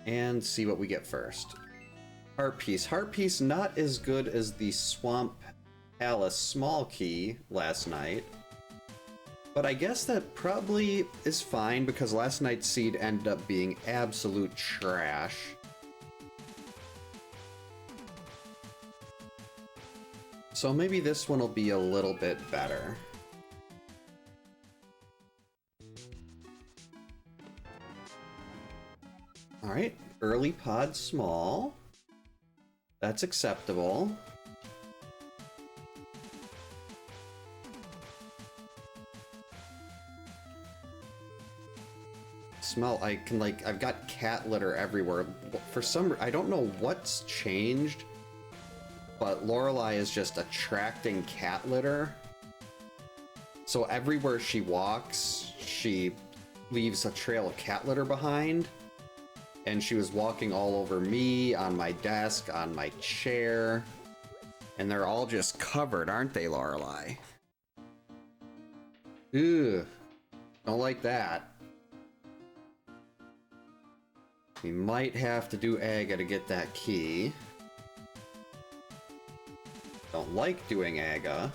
And see what we get first. Heart Piece. Heart Piece not as good as the Swamp Palace small key last night. But I guess that probably is fine because last night's seed ended up being absolute trash. So maybe this one will be a little bit better. Alright, early pod small. That's acceptable. Smell, I can like, I've got cat litter everywhere. For some, I don't know what's changed, but Lorelai is just attracting cat litter. So everywhere she walks, she leaves a trail of cat litter behind. And she was walking all over me, on my desk, on my chair. And they're all just covered, aren't they, Lorelai? Ugh. Don't like that. We might have to do Aga to get that key. Don't like doing Aga.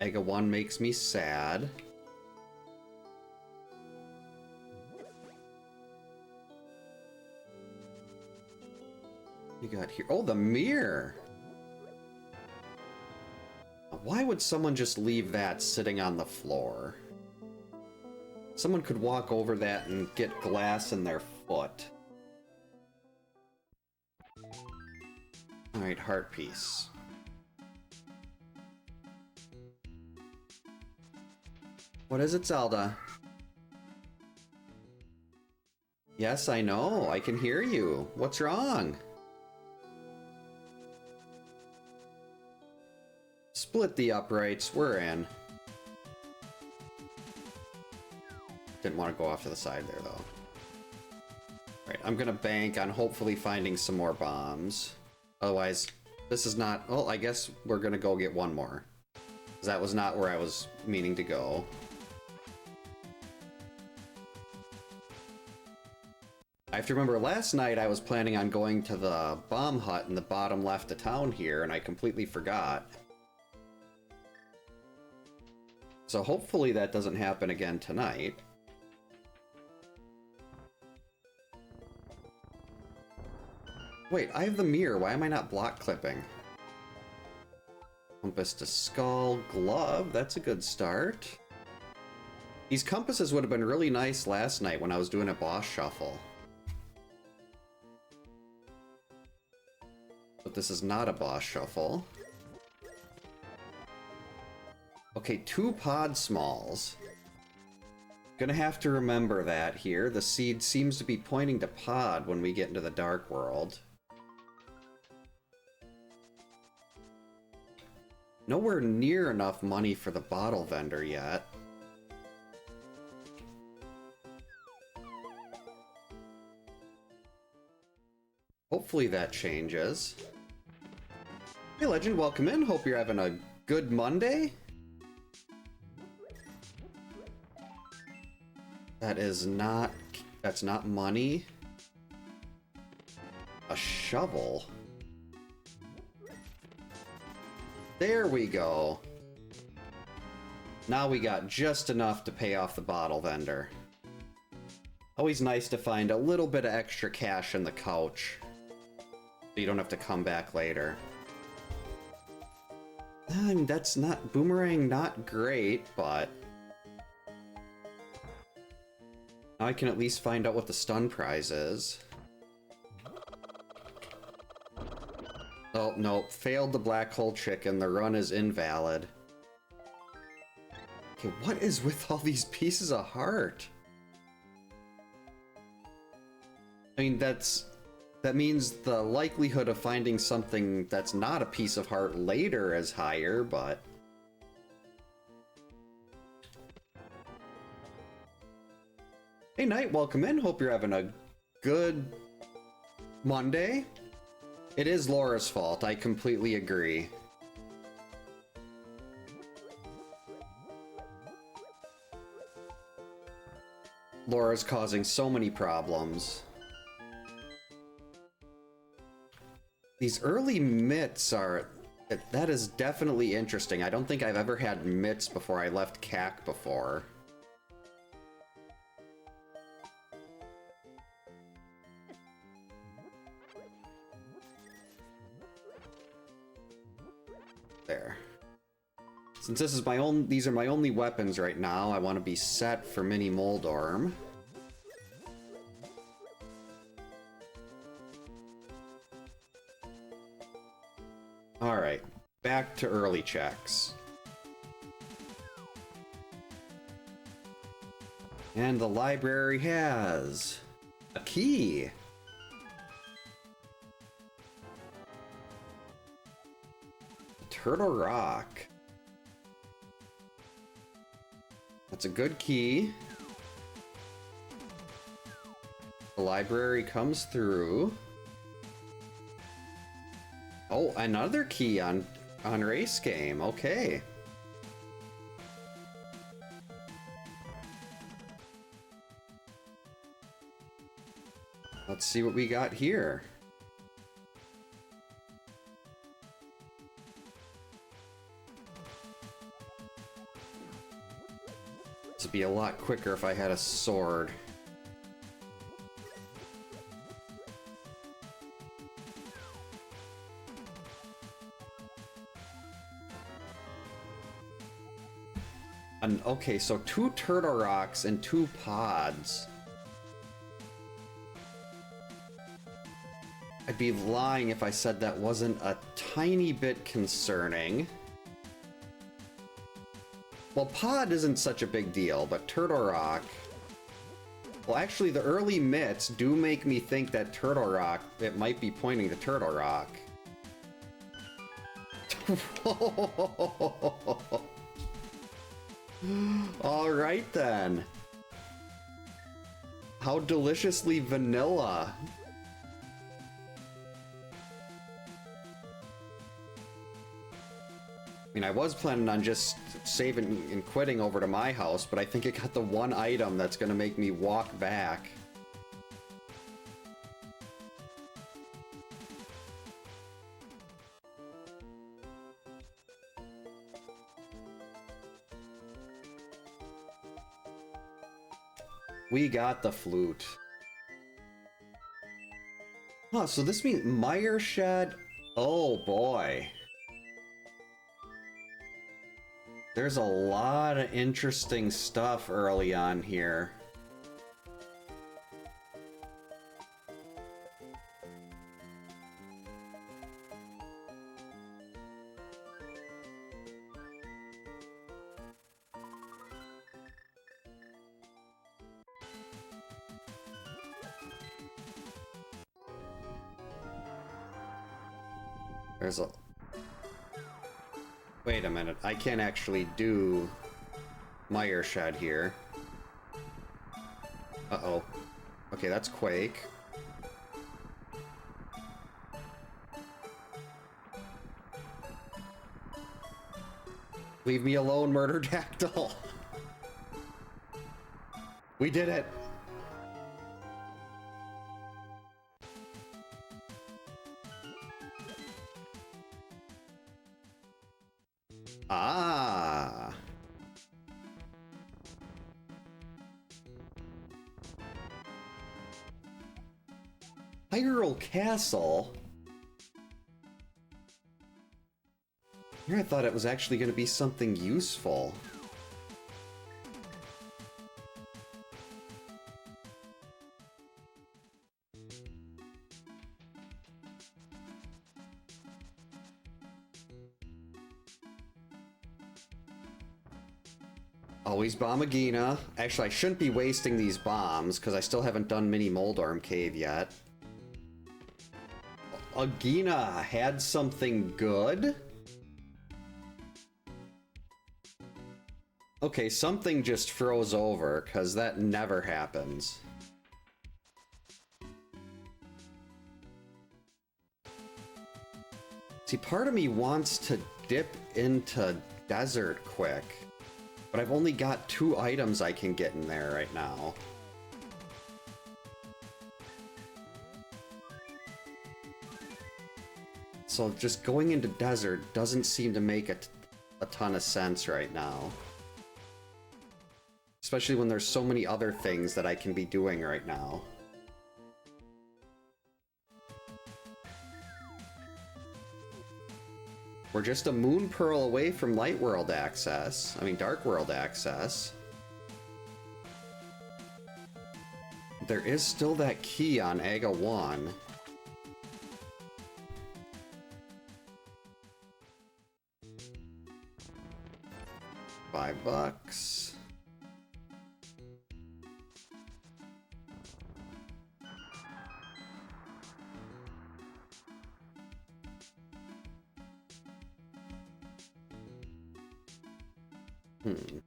Aga 1 makes me sad. You got here. Oh, the mirror! Why would someone just leave that sitting on the floor? Someone could walk over that and get glass in their foot. Alright, heart piece. What is it, Zelda? Yes, I know. I can hear you. What's wrong? Split the uprights. We're in. Didn't want to go off to the side there, though. Right, I'm gonna bank on hopefully finding some more bombs. Otherwise, this is not... Well, I guess we're gonna go get one more. 'Cause that was not where I was meaning to go. I have to remember last night I was planning on going to the bomb hut in the bottom left of town here, and I completely forgot. So hopefully that doesn't happen again tonight. Wait, I have the mirror. Why am I not block clipping? Compass to skull. Glove. That's a good start. These compasses would have been really nice last night when I was doing a boss shuffle. But this is not a boss shuffle. Okay, 2 pod smalls. Gonna have to remember that here. The seed seems to be pointing to pod when we get into the dark world. Nowhere near enough money for the bottle vendor yet. Hopefully that changes. Hey Legend, welcome in. Hope you're having a good Monday. That's not money. A shovel. There we go. Now we got just enough to pay off the bottle vendor. Always nice to find a little bit of extra cash in the couch. So you don't have to come back later. I mean, that's not... Boomerang, not great, but... Now I can at least find out what the stun prize is. Oh, no. Failed the black hole chicken. The run is invalid. Okay, what is with all these pieces of heart? I mean, that means the likelihood of finding something that's not a piece of heart later is higher, but... Hey, Knight, welcome in. Hope you're having a good Monday. It is Laura's fault. I completely agree. Laura's causing so many problems. These early mitts are... That is definitely interesting. I don't think I've ever had mitts before I left CAC before. There. Since this is my own, these are my only weapons right now, I want to be set for Mini Moldorm. Alright, back to early checks. And the library has a key. Turtle Rock. That's a good key. The library comes through. Oh, another key on race game. Okay. Let's see what we got here. This would be a lot quicker if I had a sword. Okay, so 2 Turtle Rocks and 2 pods. I'd be lying if I said that wasn't a tiny bit concerning. Well, pod isn't such a big deal, but Turtle Rock... Well, actually, the early mitts do make me think that Turtle Rock, it might be pointing to Turtle Rock. Alright then. How deliciously vanilla. I mean, I was planning on just saving and quitting over to my house, but I think it got the one item that's gonna make me walk back. We got the flute. Huh, so this means Mire Shed. Oh boy. There's a lot of interesting stuff early on here. There's a... Wait a minute, I can't actually do Mire Shed here. Uh-oh. Okay, that's Quake. Leave me alone, Murderdactyl! We did it! Ah. Hyrule Castle? Here I thought it was actually going to be something useful. Always bomb Agina. Actually, I shouldn't be wasting these bombs, because I still haven't done Mini Moldorm Cave yet. Agina had something good? Okay, something just froze over, because that never happens. See, part of me wants to dip into Desert quick. But I've only got 2 items I can get in there right now. So just going into desert doesn't seem to make a ton of sense right now. Especially when there's so many other things that I can be doing right now. We're just a moon pearl away from light world access. I mean, dark world access. There is still that key on Aga 1. $5.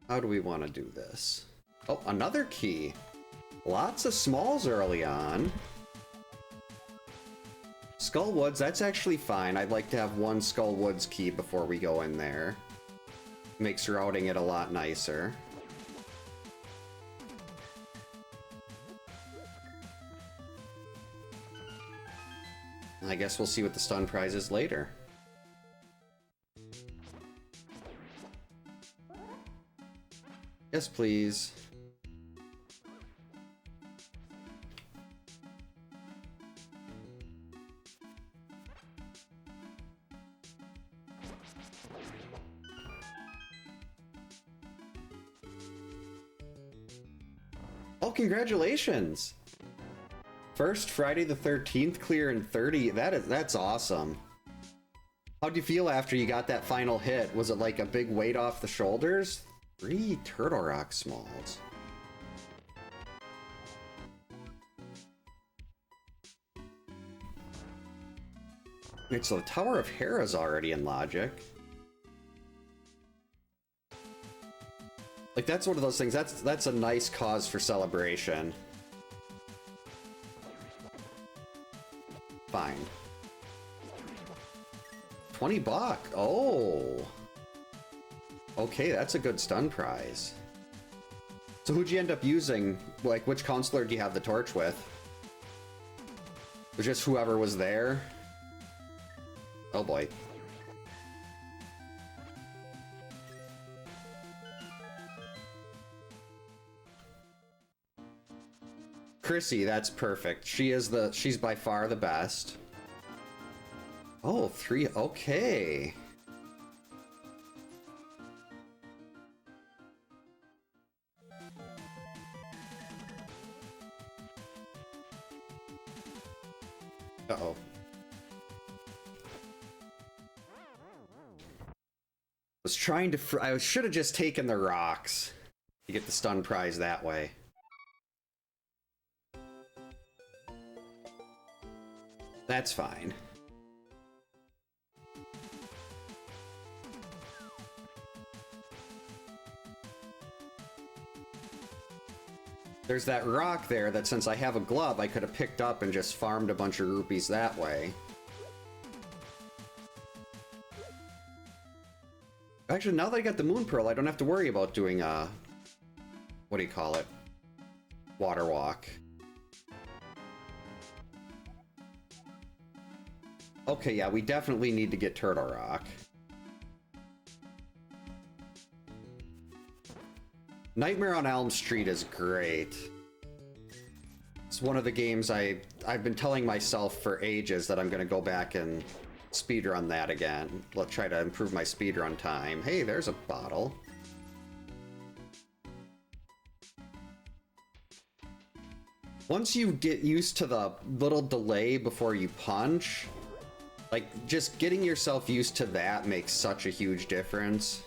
How do we want to do this? Oh, another key. Lots of smalls early on. Skull Woods, that's actually fine. I'd like to have one Skull Woods key before we go in there. Makes routing it a lot nicer. I guess we'll see what the stun prize is later. Yes, please. Oh, congratulations! First Friday the 13th clear in 30. That's awesome. How'd you feel after you got that final hit? Was it like a big weight off the shoulders? 3 Turtle Rock Smalls. Wait, so the Tower of Hera's already in Logic. Like, that's one of those things, that's a nice cause for celebration. Fine. $20. Oh. Okay, that's a good stun prize. So who'd you end up using? Like, which counselor do you have the torch with? Was just whoever was there? Oh boy. Chrissy, that's perfect. She's by far the best. Oh, 3, okay. Uh-oh. I should have just taken the rocks to get the stun prize that way. That's fine. There's that rock there that, since I have a glove, I could have picked up and just farmed a bunch of rupees that way. Actually, now that I got the Moon Pearl, I don't have to worry about doing what do you call it? Water walk. Okay, yeah, we definitely need to get Turtle Rock. Nightmare on Elm Street is great. It's one of the games I've been telling myself for ages that I'm going to go back and speedrun that again. Let's try to improve my speedrun time. Hey, there's a bottle. Once you get used to the little delay before you punch, like, just getting yourself used to that makes such a huge difference.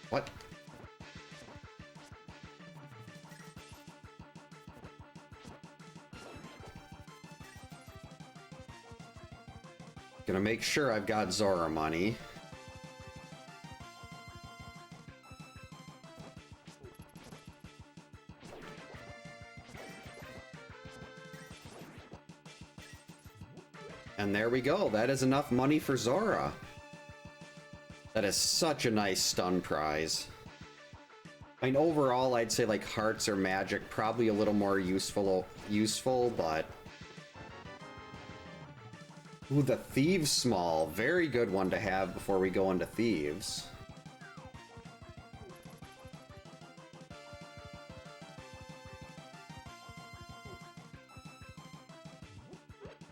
What? Gonna make sure I've got Zora money. And there we go. That is enough money for Zora. That is such a nice stun prize. I mean, overall, I'd say like hearts or magic probably a little more useful, but ooh, the Thieves Small, very good one to have before we go into Thieves.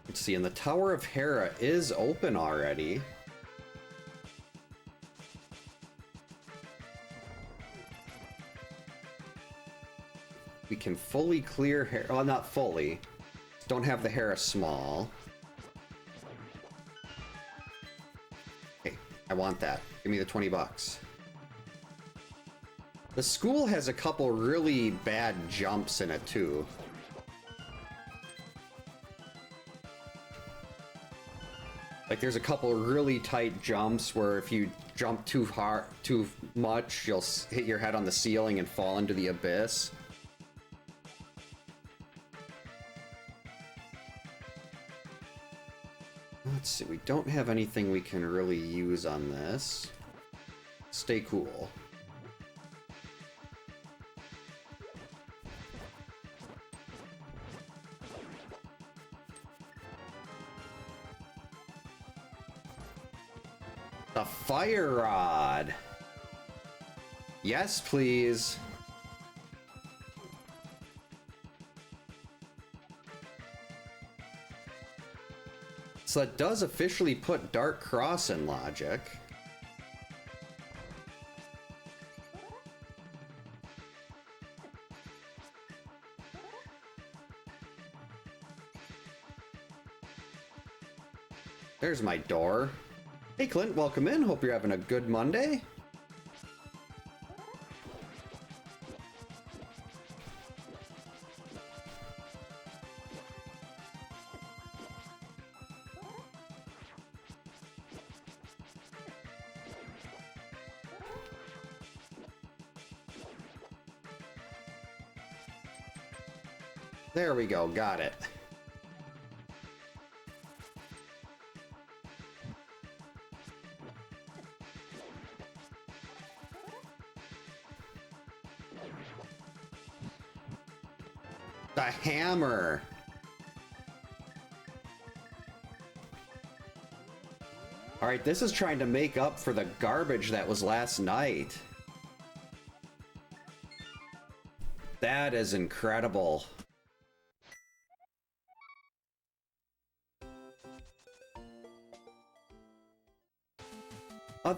Let's see, and the Tower of Hera is open already. We can fully clear Hera, well, not fully. Don't have the Hera Small. Okay, I want that. Give me the 20 bucks. The school has a couple really bad jumps in it too. Like there's a couple really tight jumps where if you jump too much, you'll hit your head on the ceiling and fall into the abyss. Let's see, we don't have anything we can really use on this. Stay cool. The fire rod. Yes, please. So it does officially put Dark Cross in logic. There's my door. Hey Clint, welcome in. Hope you're having a good Monday. There we go, got it. The hammer. All right, this is trying to make up for the garbage that was last night. That is incredible.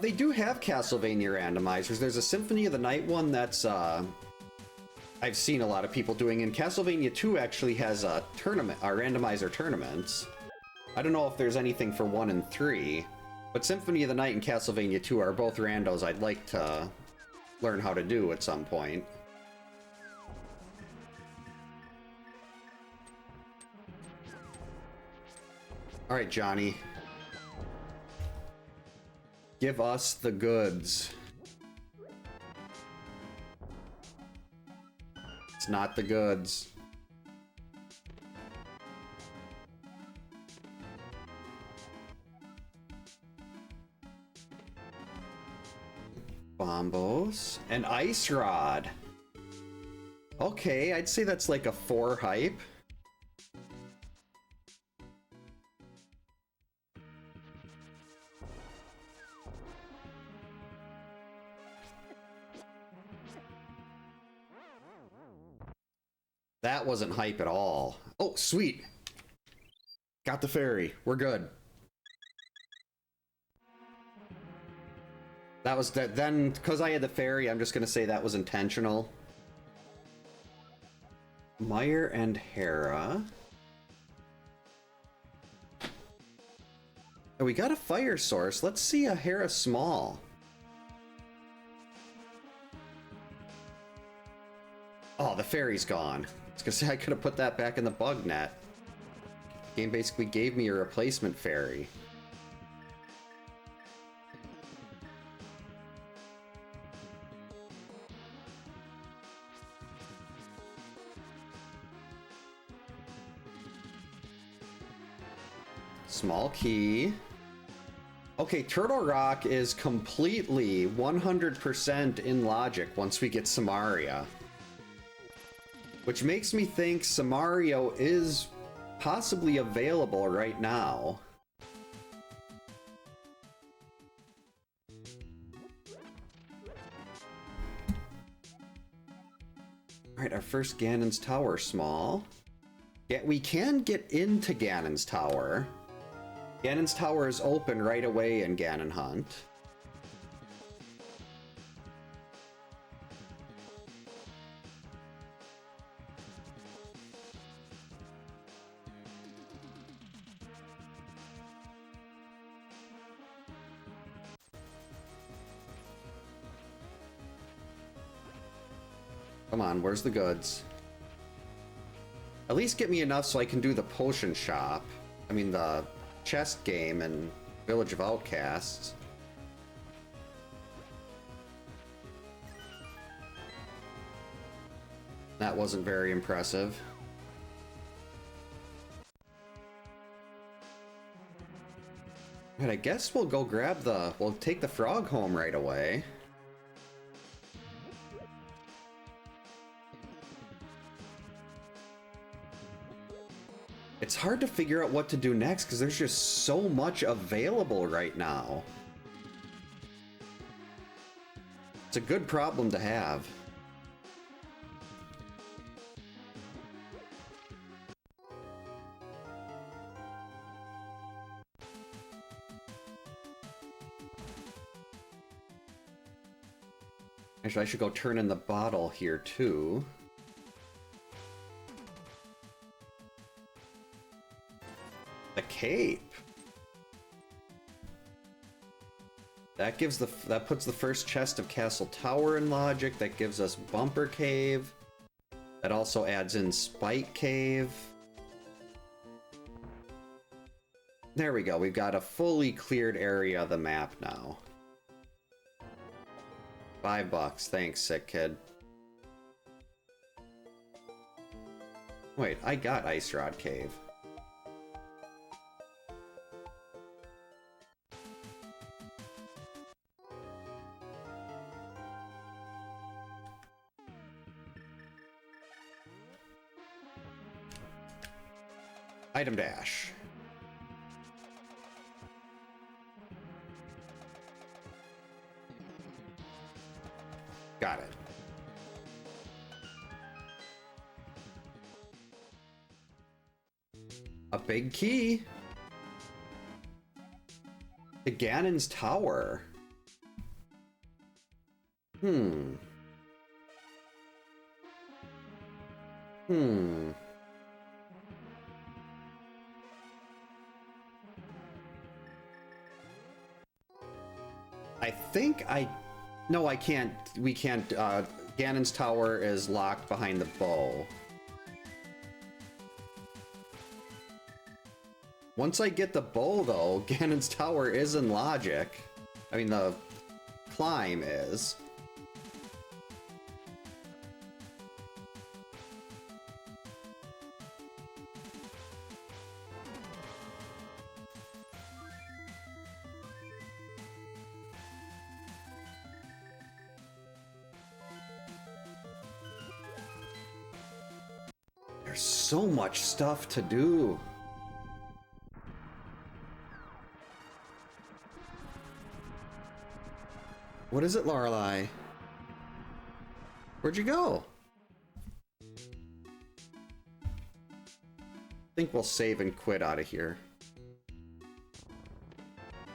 They do have Castlevania randomizers. There's a Symphony of the Night one that's I've seen a lot of people doing, and Castlevania 2 actually has a tournament, randomizer tournaments. I don't know if there's anything for 1 and 3, but Symphony of the Night and Castlevania 2 are both randos I'd like to learn how to do at some point. All right, Johnny. Give us the goods. It's not the goods. Bombos. An ice rod. Okay, I'd say that's like a 4 hype. That wasn't hype at all. Oh, sweet. Got the fairy. We're good. That was that. Then, because I had the fairy, I'm just going to say that was intentional. Meyer and Hera. Oh, we got a fire source. Let's see a Hera small. Oh, the fairy's gone. I was gonna say I could have put that back in the bug net. Game basically gave me a replacement fairy. Small key. Okay, Turtle Rock is completely 100% in logic once we get Samaria. Which makes me think Samario is possibly available right now. Alright, our first Ganon's Tower, small. Yeah, we can get into Ganon's Tower. Ganon's Tower is open right away in Ganon Hunt. Come on, where's the goods? At least get me enough so I can do the potion shop. I mean, the chest game and Village of Outcasts. That wasn't very impressive. But I guess we'll go grab the... We'll take the frog home right away. It's hard to figure out what to do next because there's just so much available right now. It's a good problem to have. Actually, I should go turn in the bottle here too. The cape. That puts the first chest of Castle Tower in logic. That gives us Bumper Cave. That also adds in Spike Cave. There we go. We've got a fully cleared area of the map now. $5. Thanks, sick kid. Wait, I got Ice Rod Cave. Item dash. Got it. A big key. The Ganon's Tower. I think no, I can't. We can't. Ganon's Tower is locked behind the bow. Once I get the bow, though, Ganon's Tower is in logic. I mean, the climb is. There's so much stuff to do. What is it, Lorelai? Where'd you go? I think we'll save and quit out of here.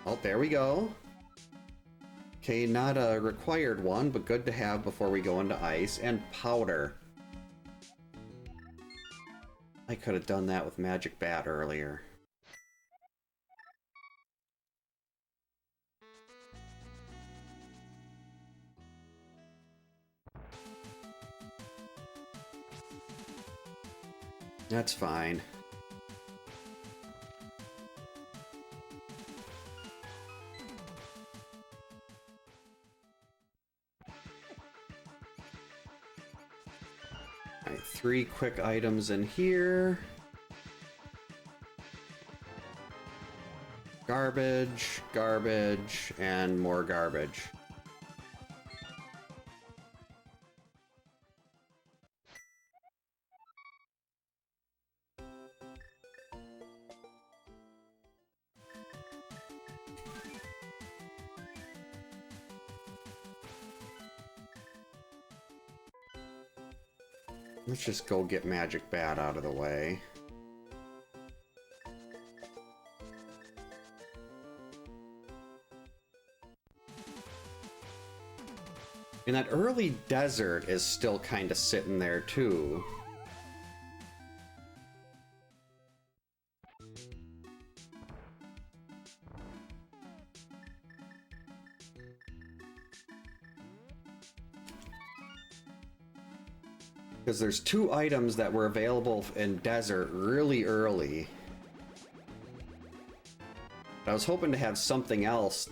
Oh, there we go. Okay, not a required one, but good to have before we go into ice. And powder. I could have done that with Magic Bat earlier. That's fine. Alright, 3 quick items in here. Garbage, garbage, and more garbage. Let's just go get Magic Bat out of the way. And that early desert is still kind of sitting there too. Because there's 2 items that were available in desert really early. I was hoping to have something else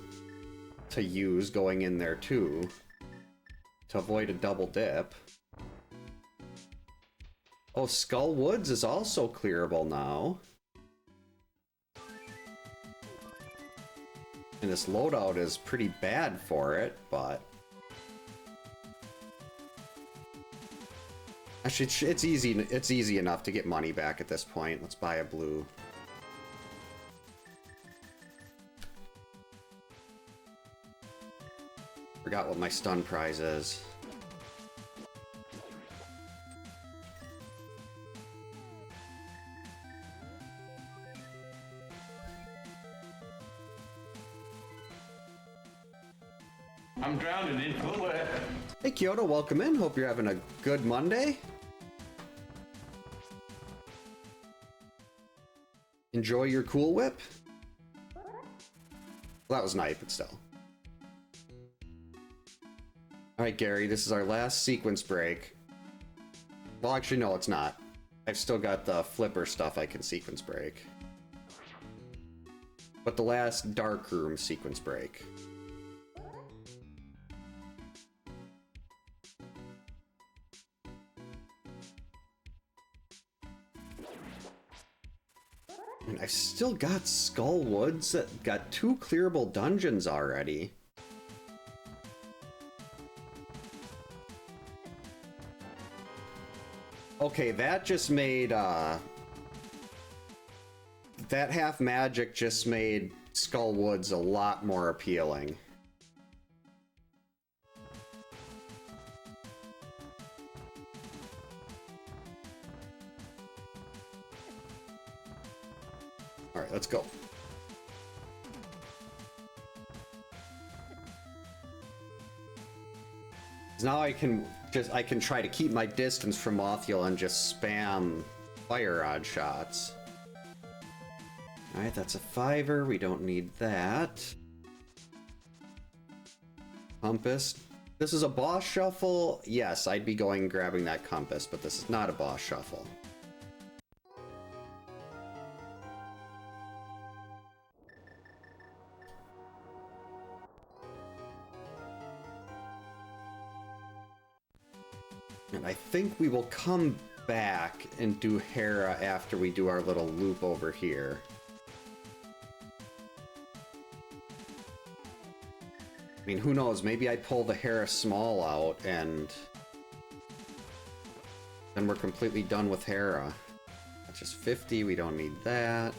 to use going in there too, to avoid a double dip. Oh, Skull Woods is also clearable now. And this loadout is pretty bad for it, but... Actually, it's easy enough to get money back at this point. Let's buy a blue. Forgot what my stun prize is. I'm drowning in Cool Whip. Hey Kyoto, welcome in. Hope you're having a good Monday. Enjoy your Cool Whip. Well, that was nice, but still. Alright, Gary, this is our last sequence break. Well, actually, no, it's not. I've still got the flipper stuff I can sequence break. But the last dark room sequence break. And I've still got Skull Woods that got 2 clearable dungeons already. Okay, that just made, that half magic just made Skull Woods a lot more appealing. Alright, let's go. Now I can try to keep my distance from Mothula and just spam fire rod shots. Alright, that's a 5er. We don't need that. Compass. This is a boss shuffle. Yes, I'd be going and grabbing that compass, but this is not a boss shuffle. And I think we will come back and do Hera after we do our little loop over here. I mean, who knows? Maybe I pull the Hera Small out and then we're completely done with Hera. That's just 50. We don't need that.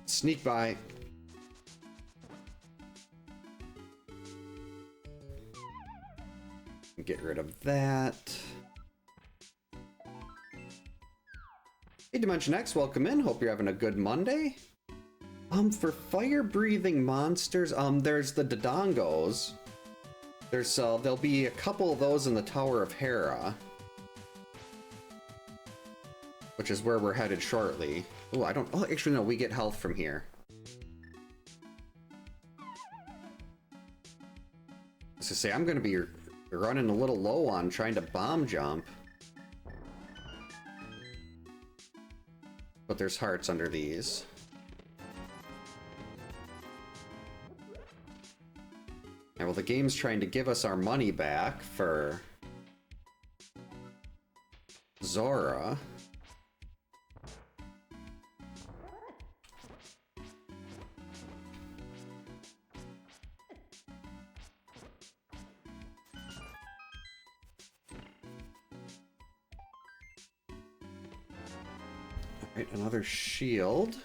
Sneak by. Get rid of that. Hey Dimension X, welcome in. Hope you're having a good Monday. For fire-breathing monsters, there's the Dodongos. There'll be a couple of those in the Tower of Hera, which is where we're headed shortly. Oh, oh, actually, no, we get health from here. As I say, I'm going to be running a little low on trying to bomb jump. but there's hearts under these. Yeah, well, the game's trying to give us our money back for Zora. Alright, another shield.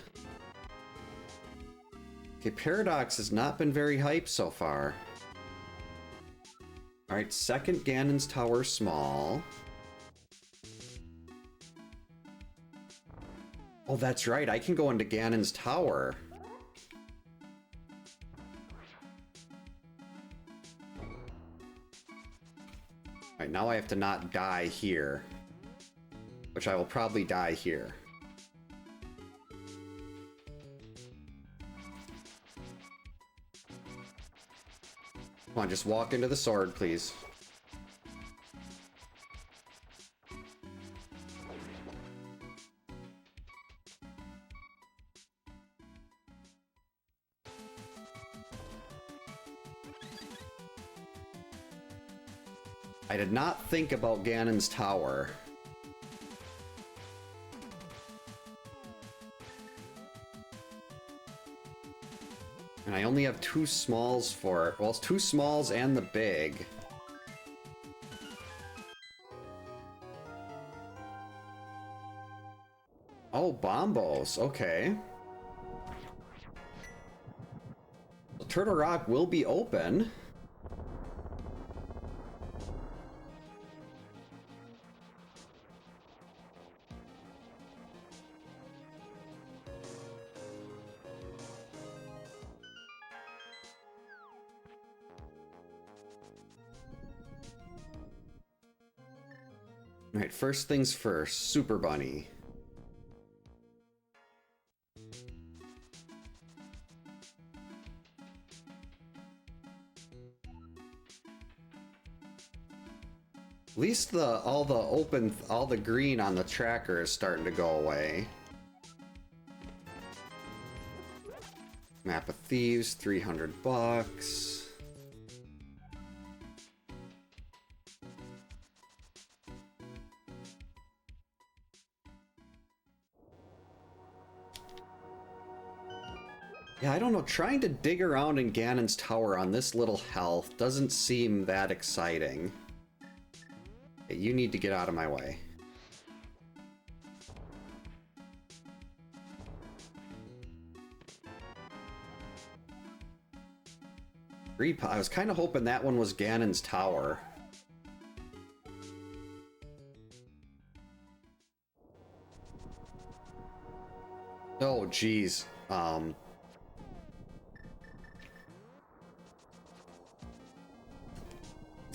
Okay, Paradox has not been very hyped so far. Alright, second Ganon's Tower small. Oh, that's right, I can go into Ganon's Tower. Alright, now I have to not die here. Which I will probably die here. Come on, just walk into the sword, please. I did not think about Ganon's Tower. And I only have 2 smalls for it. Well, it's 2 smalls and the big. Oh, Bombos. Okay. So Turtle Rock will be open. Alright, first things first, Super Bunny. At least all the green on the tracker is starting to go away. Map of Thieves, $300. Yeah, I don't know, trying to dig around in Ganon's Tower on this little health doesn't seem that exciting. Okay, you need to get out of my way. I was kind of hoping that one was Ganon's Tower. Oh, geez.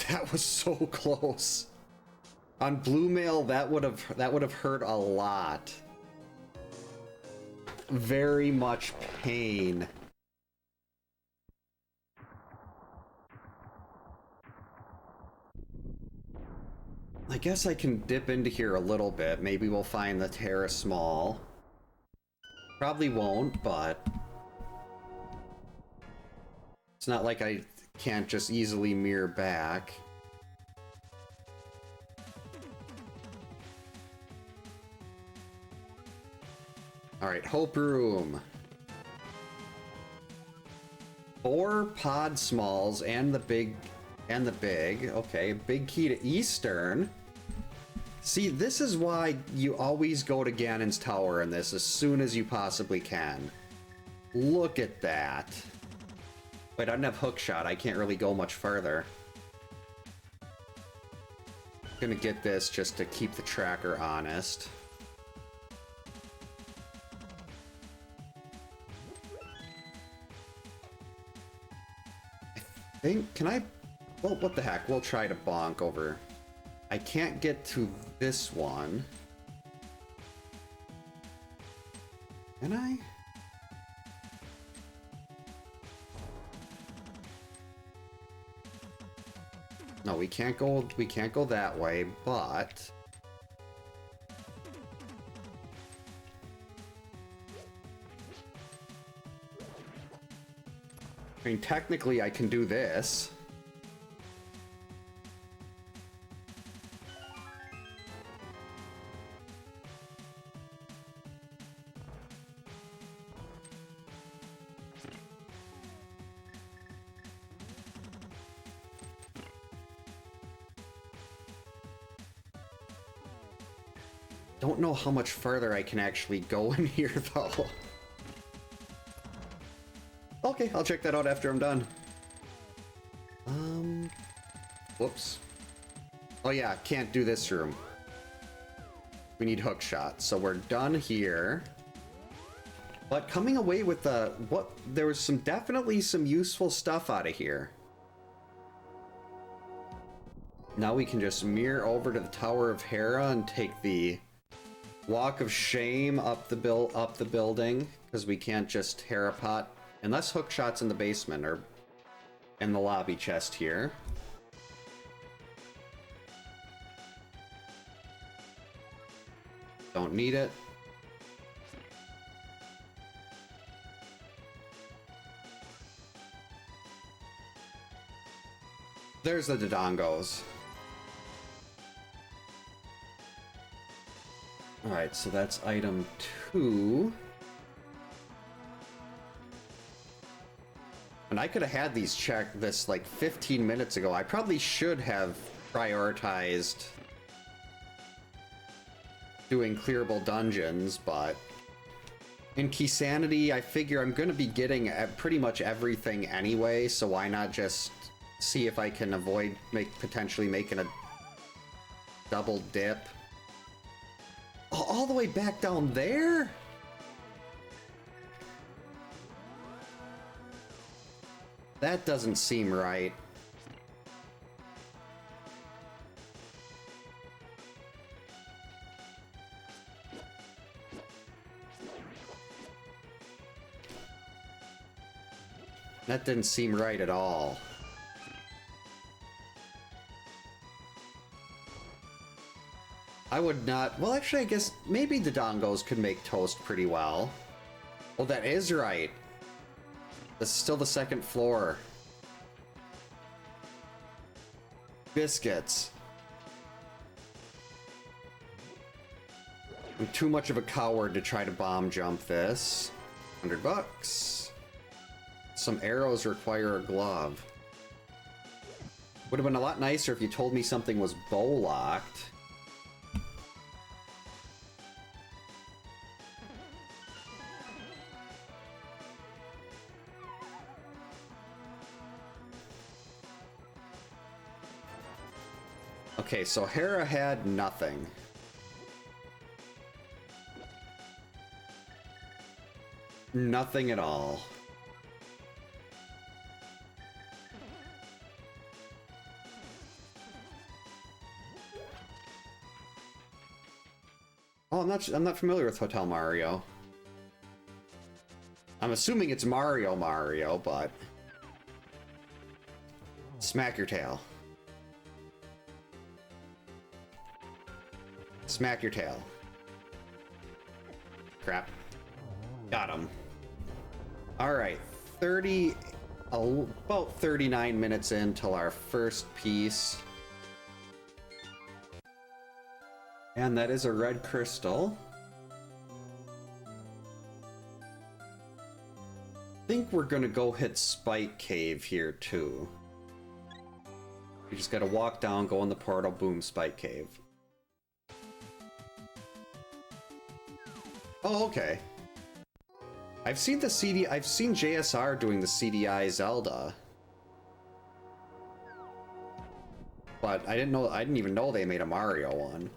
That was so close. On Blue Mail, that would have hurt a lot. Very much pain. I guess I can dip into here a little bit. Maybe we'll find the Terra Small. Probably won't, but it's not like I can't just easily mirror back. Alright, Hope Room. 4 pod smalls and the big. Okay, big key to Eastern. See, this is why you always go to Ganon's Tower in this as soon as you possibly can. Look at that. Wait, I don't have hookshot. I can't really go much further. I'm gonna get this just to keep the tracker honest. I think, can I? Well, what the heck? We'll try to bonk over. I can't get to this one. Can I? No, we can't go that way, but I mean, technically I can do this. Don't know how much further I can actually go in here, though. Okay, I'll check that out after I'm done. Whoops. Oh yeah, can't do this room. We need hook shots, so we're done here. But coming away with the... there was definitely some useful stuff out of here. Now we can just mirror over to the Tower of Hera and take the Walk of Shame up the building, because we can't just Hera pot unless hook shots in the basement or in the lobby chest here. Don't need it. There's the Dodongos. Alright, so that's item 2. And I could have had these checked this like 15 minutes ago. I probably should have prioritized doing clearable dungeons, but in Keysanity, I figure I'm going to be getting pretty much everything anyway, so why not just see if I can avoid potentially making a double dip. Oh, all the way back down there? That doesn't seem right. That didn't seem right at all. I would not... Well, actually, I guess maybe the Dongos could make toast pretty well. Oh, that is right. This is still the second floor. Biscuits. I'm too much of a coward to try to bomb jump this. $100. Some arrows require a glove. Would have been a lot nicer if you told me something was bow locked. Okay, so Hera had nothing. Nothing at all. Oh, I'm not familiar with Hotel Mario. I'm assuming it's Mario, but smack your tail. Smack your tail. Crap. Got him. Alright, about 39 minutes in till our first piece. And that is a red crystal. I think we're gonna go hit Spike Cave here too. We just gotta walk down, go in the portal, boom, Spike Cave. Oh, okay. I've seen JSR doing the CDI Zelda. But I didn't even know they made a Mario one.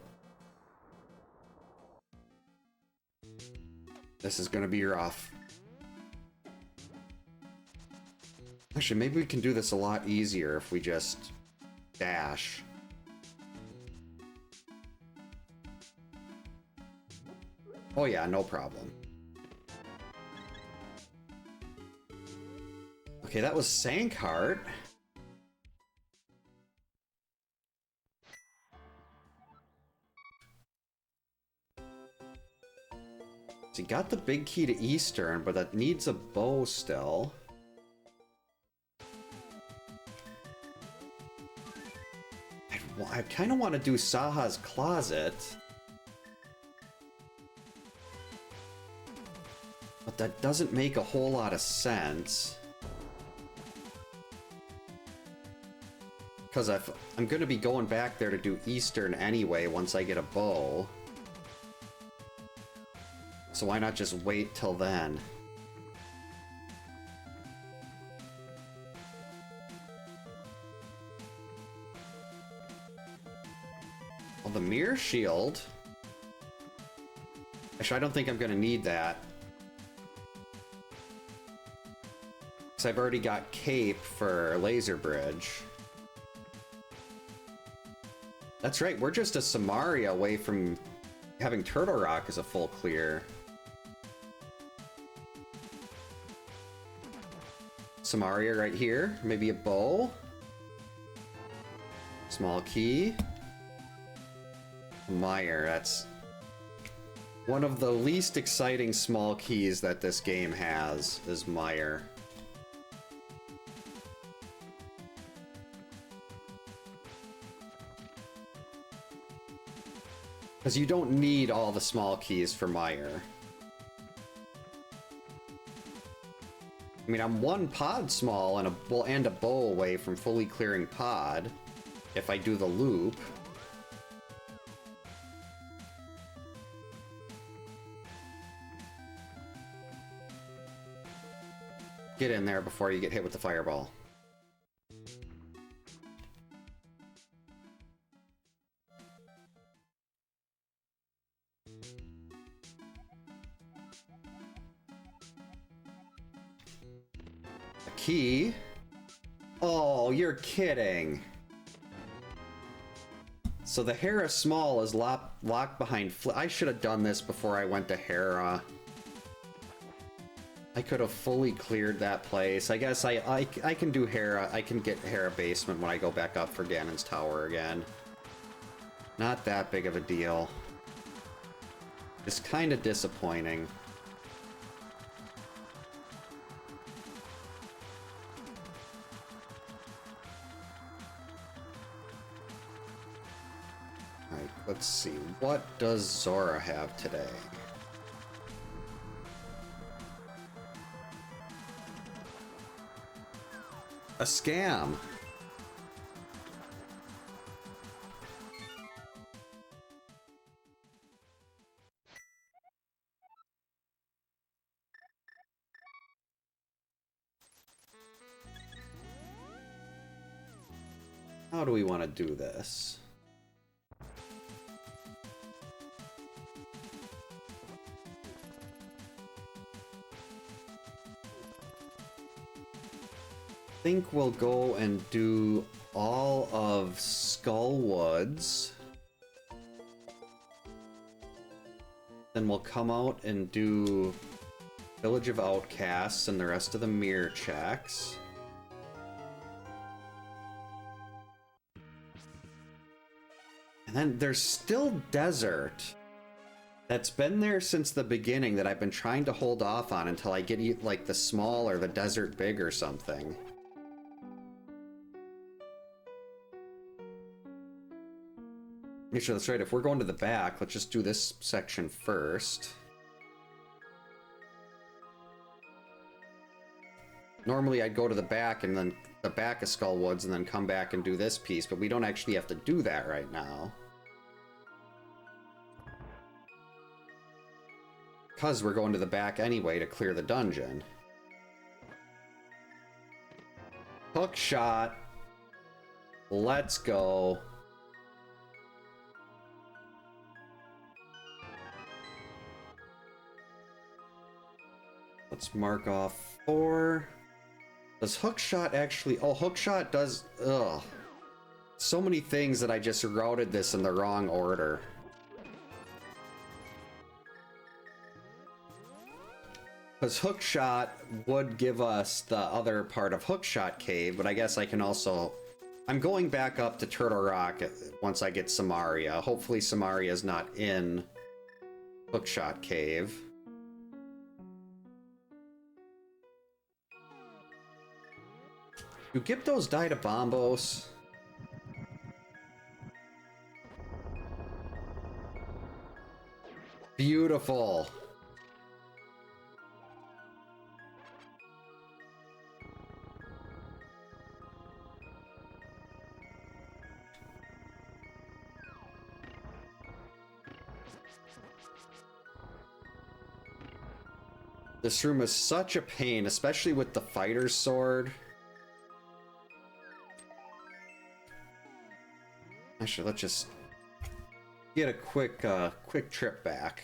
This is gonna be rough. Actually, maybe we can do this a lot easier if we just dash. Oh yeah, no problem. Okay, that was Sankheart. So you got the big key to Eastern, but that needs a bow still. Well, I kind of want to do Saha's Closet. But that doesn't make a whole lot of sense. Because I'm going to be going back there to do Eastern anyway once I get a bow. So why not just wait till then? Well, the Mirror Shield... Actually, I don't think I'm going to need that. Because I've already got Cape for Laser Bridge. That's right, we're just a Samaria away from having Turtle Rock as a full clear. Samaria right here, maybe a bow. Small key. Mire, that's one of the least exciting small keys that this game has, is Mire. Because you don't need all the small keys for Mire. I mean, I'm one pod small and a bow away from fully clearing pod if I do the loop. Get in there before you get hit with the fireball. A key? Oh, you're kidding. So the Hera Small is locked behind I should have done this before I went to Hera. I could have fully cleared that place. I guess I can do Hera. I can get Hera Basement when I go back up for Ganon's Tower again. Not that big of a deal. It's kind of disappointing. Alright, let's see. What does Zora have today? A scam. How do we want to do this? I think we'll go and do all of Skullwoods. Then we'll come out and do Village of Outcasts and the rest of the mirror checks. And then there's still Desert. That's been there since the beginning that I've been trying to hold off on until I get like the small or the Desert Big or something. Make sure that's right. If we're going to the back, let's just do this section first. Normally I'd go to the back and then the back of Skullwoods and then come back and do this piece, but we don't actually have to do that right now. Because we're going to the back anyway to clear the dungeon. Hook shot. Let's go. Let's mark off 4. Does hookshot actually... Oh, hookshot does... Ugh. So many things that I just routed this in the wrong order. Because hookshot would give us the other part of Hookshot Cave, but I guess I can also... I'm going back up to Turtle Rock once I get Samaria. Hopefully Samaria is not in Hookshot Cave. Do Gyptos die to Bombos? Beautiful. This room is such a pain, especially with the fighter's sword. Actually, let's just get a quick trip back.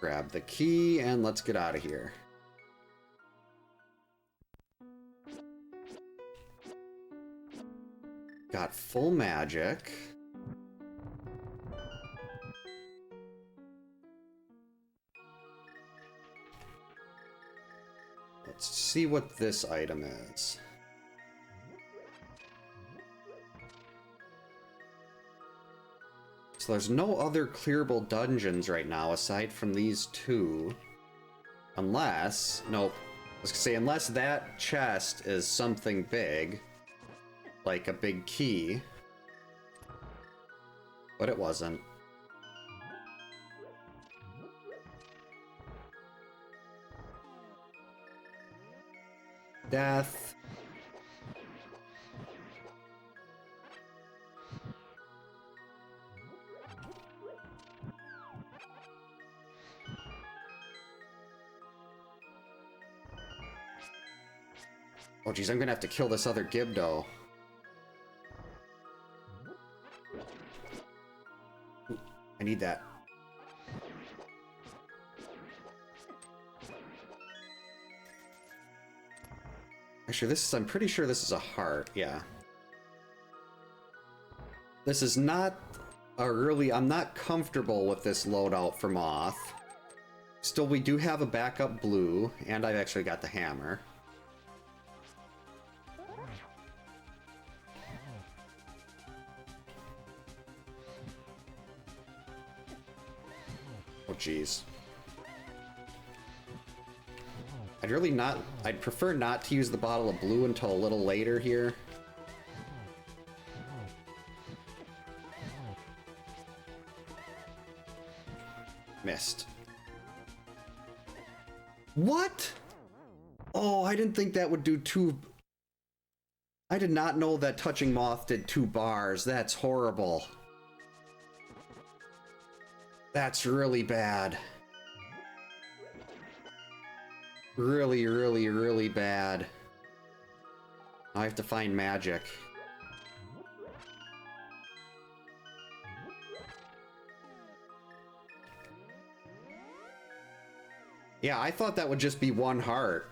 Grab the key and let's get out of here. Got full magic. Let's see what this item is. So there's no other clearable dungeons right now aside from these two. Unless, nope. I was gonna say, unless that chest is something big. Like a big key. But it wasn't. Death. Oh geez, I'm gonna have to kill this other Gibdo. I need that. Actually, this is, I'm pretty sure this is a heart, yeah. This is not a really, I'm not comfortable with this loadout for Moth. Still, we do have a backup blue, and I've actually got the hammer. Oh, jeez. I'd prefer not to use the bottle of blue until a little later here. Missed. What? Oh, I didn't think that would do two... I did not know that touching Moth did 2 bars. That's horrible. That's really bad. Really, really, really bad. I have to find magic. Yeah, I thought that would just be 1 heart.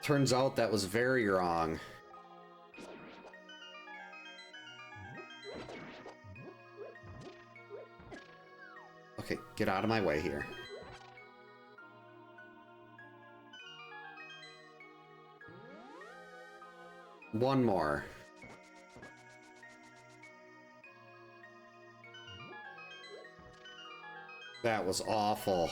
Turns out that was very wrong. Okay, get out of my way here. One more. That was awful.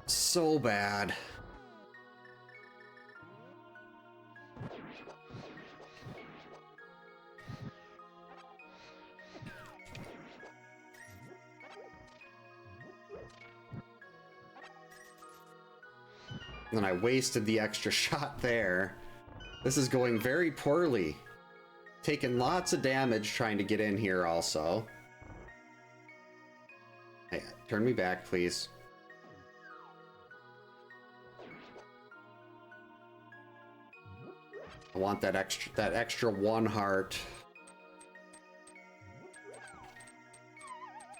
So bad. And I wasted the extra shot there. This is going very poorly. Taking lots of damage trying to get in here also. Hey, turn me back, please. I want that extra 1 heart.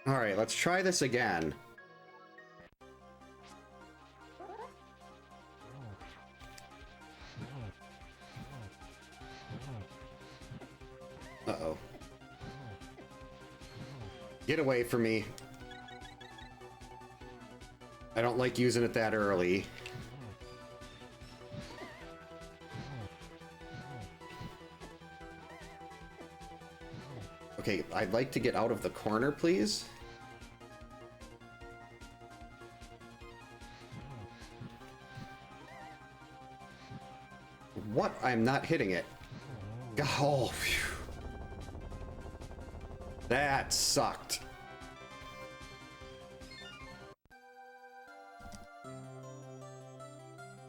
All right, let's try this again. Uh-oh. Get away from me. I don't like using it that early. Okay, I'd like to get out of the corner, please. What? I'm not hitting it. Oh, phew. That sucked.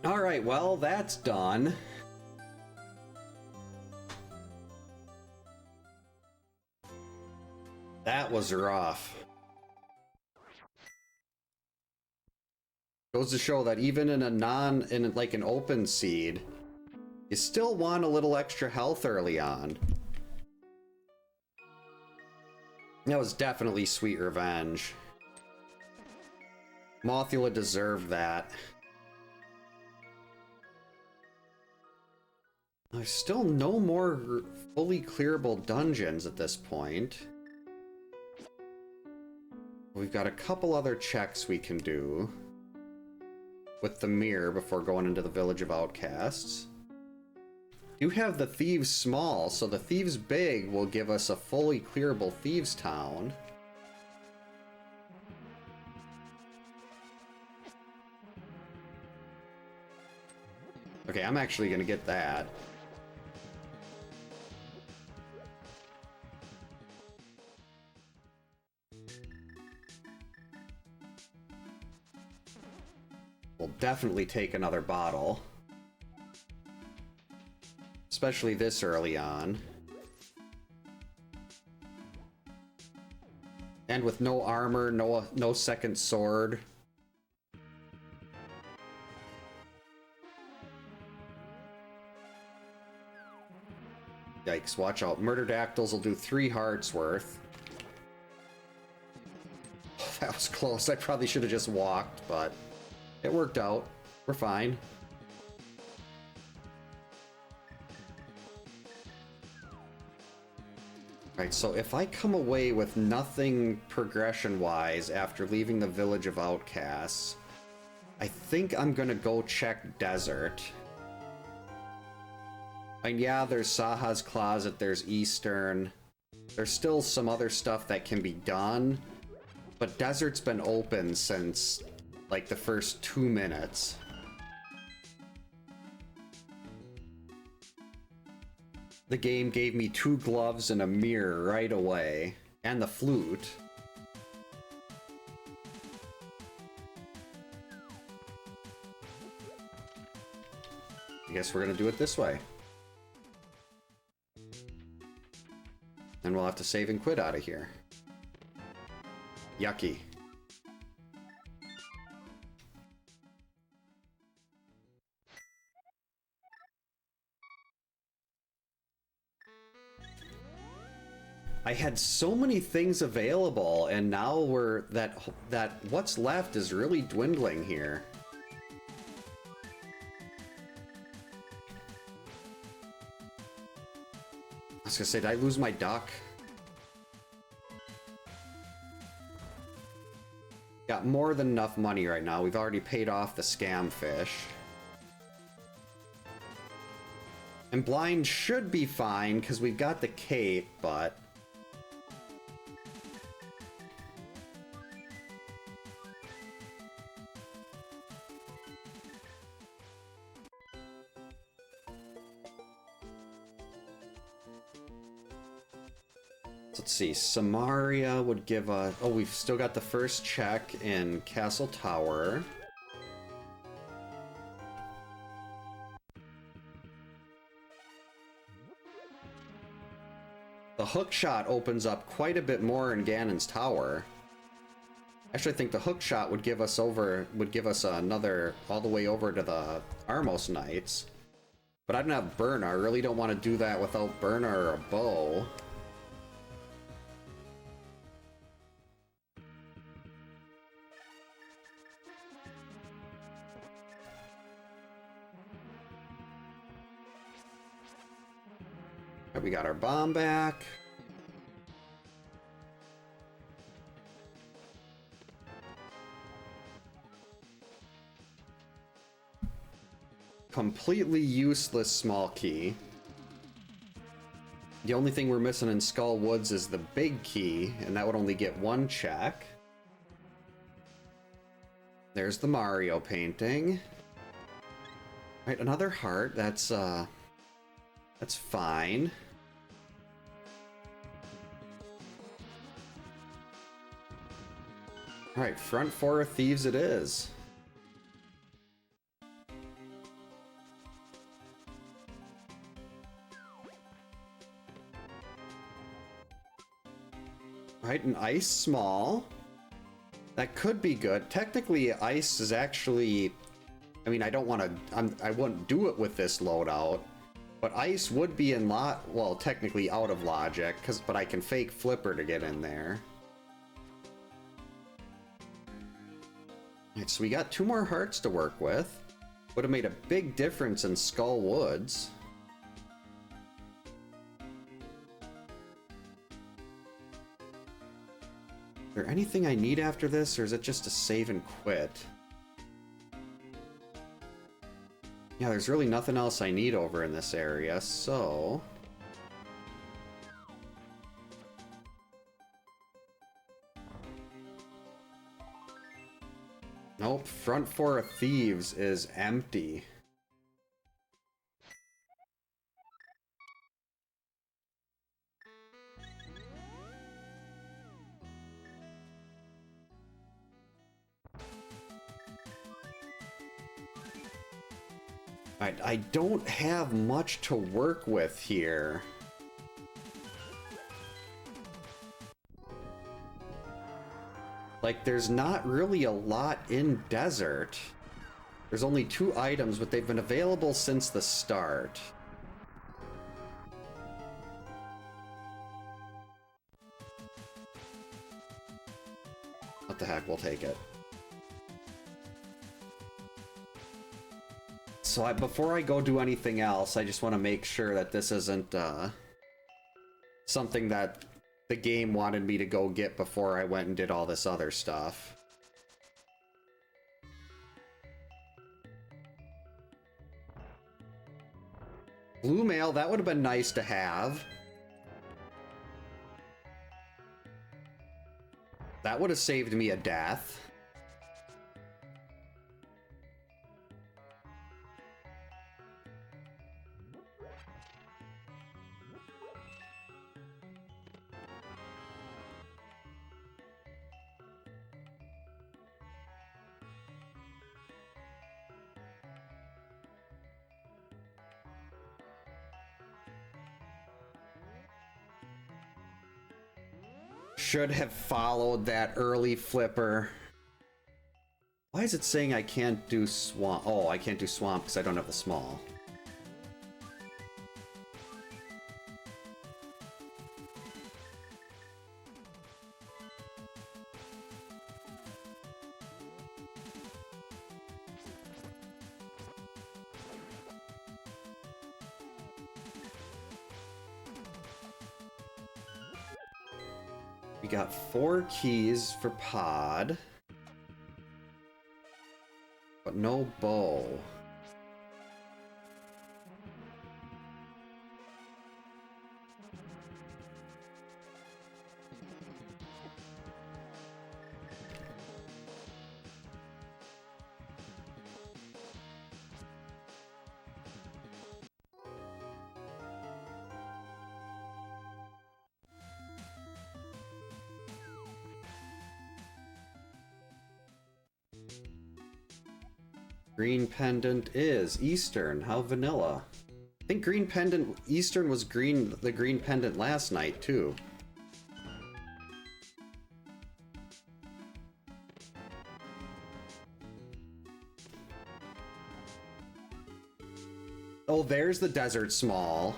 Alright, well, that's done. That was rough. Goes to show that even in a like an open seed, you still want a little extra health early on. That was definitely sweet revenge. Mothula deserved that. There's still no more fully clearable dungeons at this point. We've got a couple other checks we can do with the mirror before going into the Village of Outcasts. You have the Thieves Small, so the Thieves Big will give us a fully clearable Thieves Town. Okay, I'm actually gonna get that. We'll definitely take another bottle. Especially this early on. And with no armor, no second sword. Yikes, watch out. Murderdactyls will do 3 hearts worth. That was close. I probably should have just walked, but it worked out. We're fine. Right, so if I come away with nothing progression-wise after leaving the Village of Outcasts, I think I'm gonna go check Desert. And yeah, there's Saha's Closet, there's Eastern. There's still some other stuff that can be done, but Desert's been open since, like, the first 2 minutes. The game gave me 2 gloves and a mirror right away, and the flute. I guess we're gonna do it this way. And we'll have to save and quit out of here. Yucky. I had so many things available, and now that what's left is really dwindling here. I was gonna say, did I lose my duck? Got more than enough money right now. We've already paid off the scam fish. And blind should be fine, because we've got the cape, but... Let's see, Samaria would give us... Oh, we've still got the first check in Castle Tower. The hook shot opens up quite a bit more in Ganon's Tower. Actually, I think the hook shot would give us another all the way over to the Armos Knights. But I don't have Burna. I really don't want to do that without Burna or a bow. We got our bomb back. Completely useless small key. The only thing we're missing in Skull Woods is the big key, and that would only get one check. There's the Mario painting. Right, another heart. That's fine. All right, front four of thieves it is. Right, an ice small. That could be good. Technically, ice is actually... I mean, I don't want to... I wouldn't do it with this loadout. But ice would be in well, technically out of logic, but I can fake Flipper to get in there. Alright, so we got 2 more hearts to work with. Would have made a big difference in Skull Woods. Is there anything I need after this, or is it just a save and quit? Yeah, there's really nothing else I need over in this area, so... Nope, front four of thieves is empty. Alright, I don't have much to work with here. Like, there's not really a lot in Desert. There's only 2 items, but they've been available since the start. What the heck, we'll take it. So before I go do anything else, I just want to make sure that this isn't something that the game wanted me to go get before I went and did all this other stuff. Blue mail, that would have been nice to have. That would have saved me a death. Should have followed that early Flipper. Why is it saying I can't do swamp? Oh, I can't do swamp because I don't have the small. We got 4 keys for pod, but no bow. Green pendant is Eastern. How vanilla. I think green pendant Eastern was green, the green pendant last night too. Oh, there's the desert small.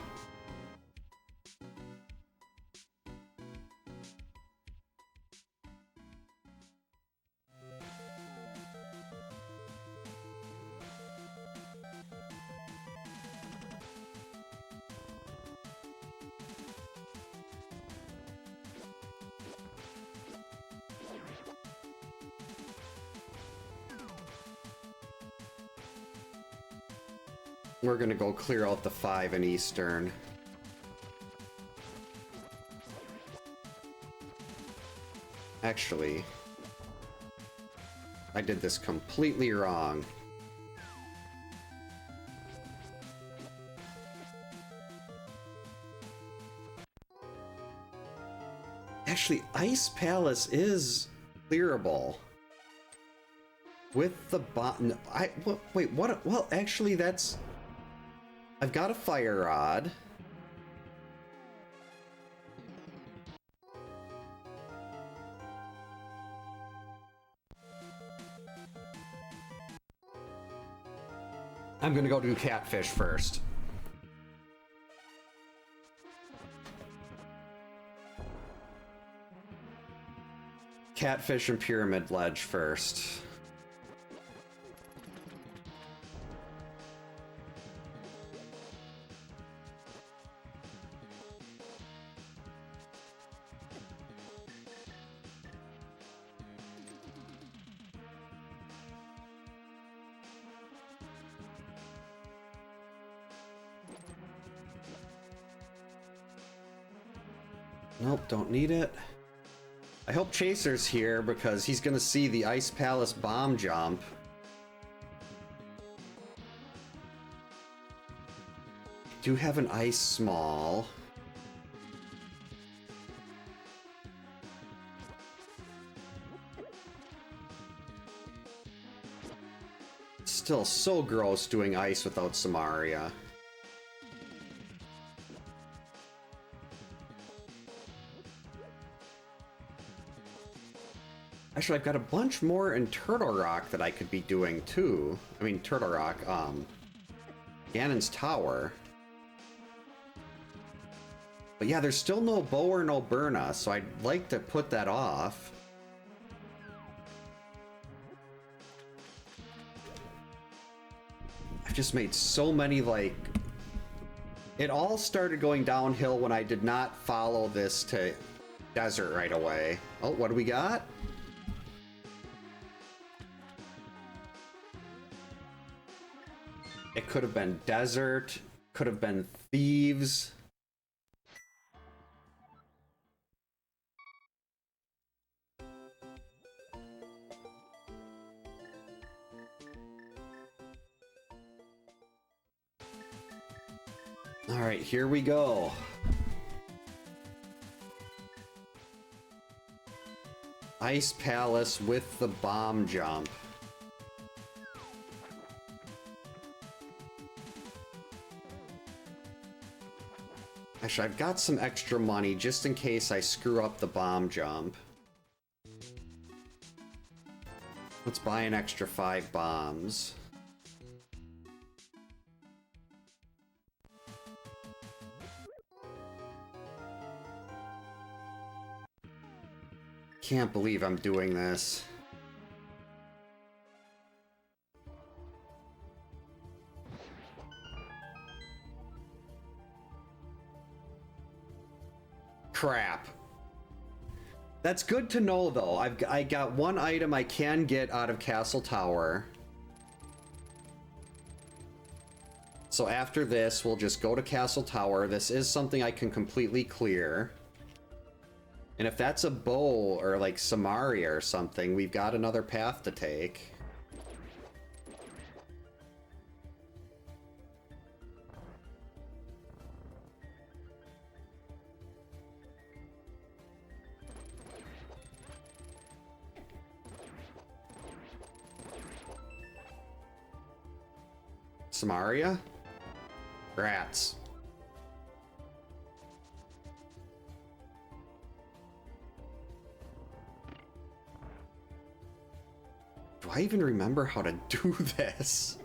We're gonna go clear out the 5 in Eastern. Actually, I did this completely wrong. Actually, Ice Palace is clearable. With the bomb... wait, what? Well, actually, that's... I've got a fire rod. I'm gonna go do catfish first. Catfish and pyramid ledge first. Nope, don't need it. I hope Chaser's here because he's gonna see the Ice Palace bomb jump. I do have an ice small. Still so gross doing ice without Samaria. Actually, I've got a bunch more in Turtle Rock that I could be doing too. I mean, Turtle Rock, Ganon's Tower. But yeah, there's still no Bow or no Burna, so I'd like to put that off. I've just made so many, like... It all started going downhill when I did not follow this to desert right away. Oh, what do we got? It could have been desert, could have been thieves. All right, here we go. Ice Palace with the bomb jump. Actually, I've got some extra money just in case I screw up the bomb jump. Let's buy an extra 5 bombs. Can't believe I'm doing this. Crap. That's good to know, though. I got one item I can get out of Castle Tower. So after this, we'll just go to Castle Tower. This is something I can completely clear. And if that's a bow or like Samaria or something, we've got another path to take. Samaria? Rats. Do I even remember how to do this?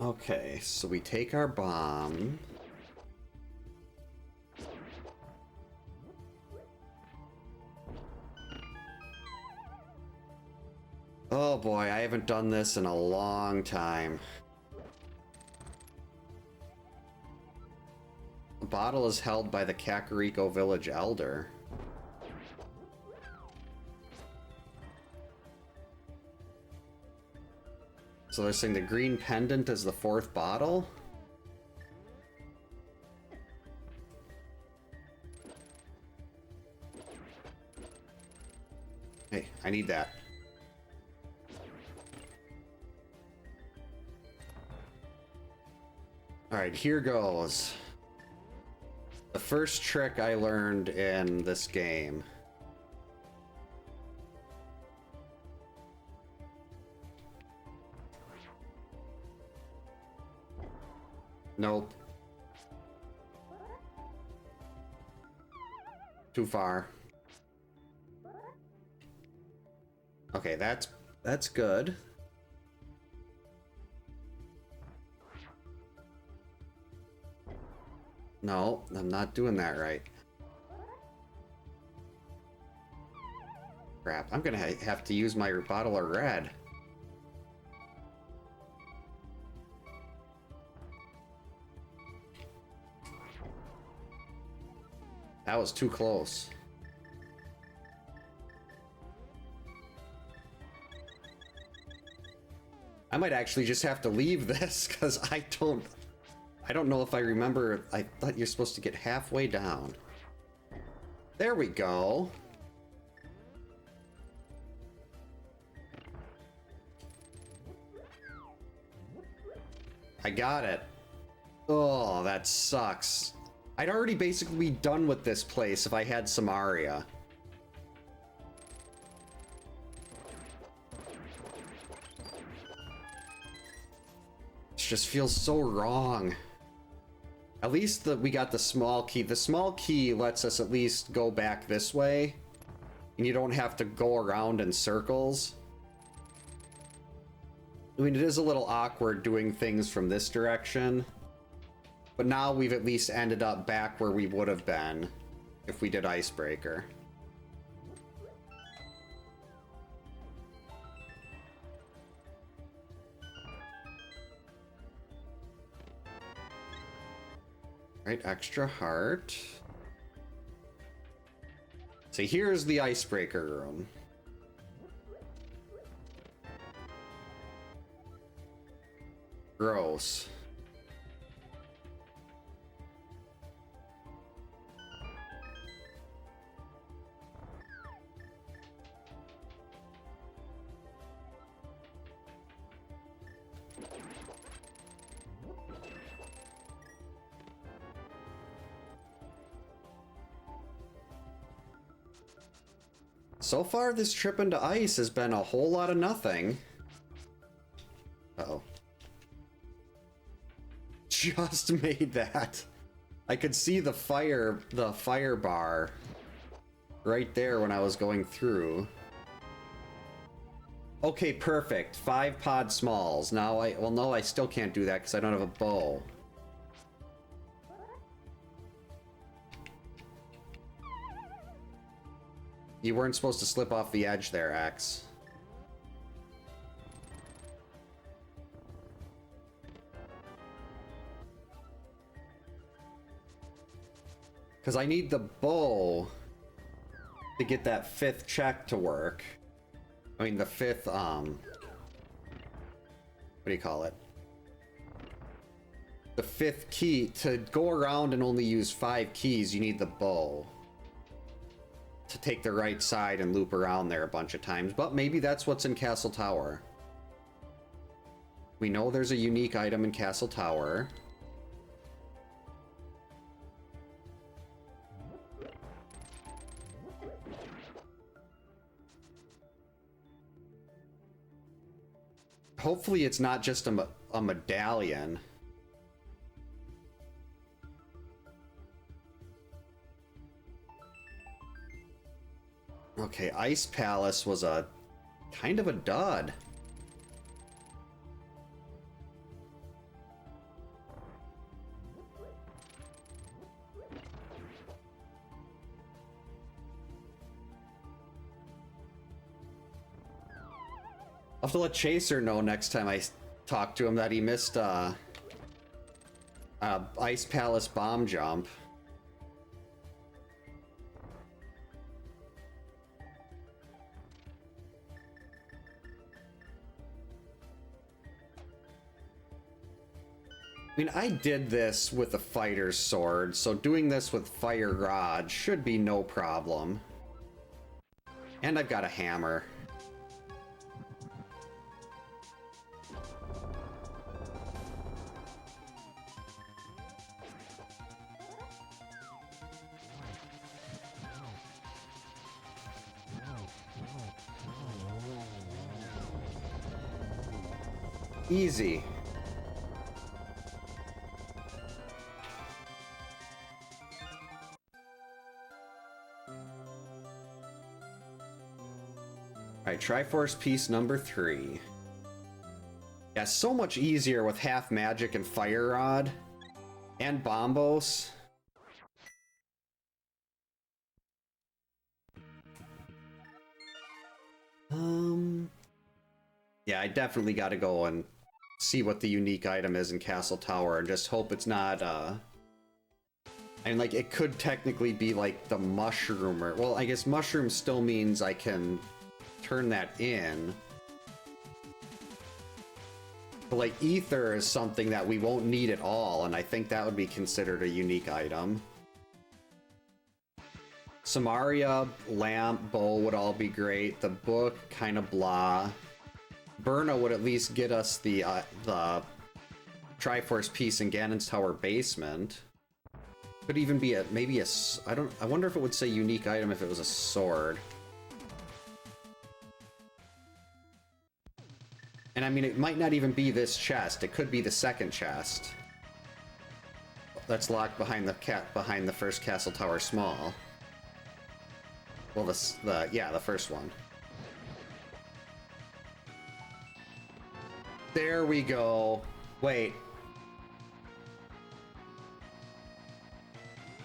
Okay, so we take our bomb. Oh boy, I haven't done this in a long time. The bottle is held by the Kakariko Village Elder. So they're saying the green pendant is the 4th bottle? Hey, I need that. Alright, here goes. The first trick I learned in this game. Nope. Too far. Okay, that's good. No, I'm not doing that right. Crap, I'm gonna have to use my bottle of red. That was too close. I might actually just have to leave this because I don't know if I remember. I thought you're supposed to get halfway down. There we go. I got it. Oh, that sucks. I'd already basically be done with this place if I had some Aria. This just feels so wrong. At least we got the small key. The small key lets us at least go back this way. And you don't have to go around in circles. I mean, it is a little awkward doing things from this direction. But now we've at least ended up back where we would have been if we did Icebreaker. Right, extra heart. So here's the Icebreaker room. Gross. So far, this trip into ice has been a whole lot of nothing. Uh-oh. Just made that. I could see the fire bar right there when I was going through. Okay, perfect. 5 pod smalls. Now well, no, I still can't do that because I don't have a bow. You weren't supposed to slip off the edge there, X. Because I need the bow to get that 5th check to work. I mean, the 5th, what do you call it? The 5th key. To go around and only use 5 keys, you need the bow. To take the right side and loop around there a bunch of times, but maybe that's what's in Castle Tower. We know there's a unique item in Castle Tower. Hopefully it's not just a medallion. Okay, Ice Palace was a kind of a dud. I'll have to let Chaser know next time I talk to him that he missed Ice Palace bomb jump. I mean, I did this with a fighter's sword, so doing this with fire rod should be no problem. And I've got a hammer. Easy. Alright, Triforce piece number 3. Yeah, so much easier with half magic and fire rod. And bombos. Yeah, I definitely gotta go and see what the unique item is in Castle Tower and just hope it's not, I mean, like, it could technically be, like, the mushroom, or, well, I guess mushroom still means I can turn that in. But, like, ether is something that we won't need at all, and I think that would be considered a unique item. Samaria, lamp, bow would all be great. The book, kind of blah. Burna would at least get us the Triforce piece in Ganon's Tower basement. Could even be maybe a, I wonder if it would say unique item if it was a sword. And I mean, it might not even be this chest. It could be the second chest. That's locked behind the first Castle Tower small. Well, the first one. There we go. Wait.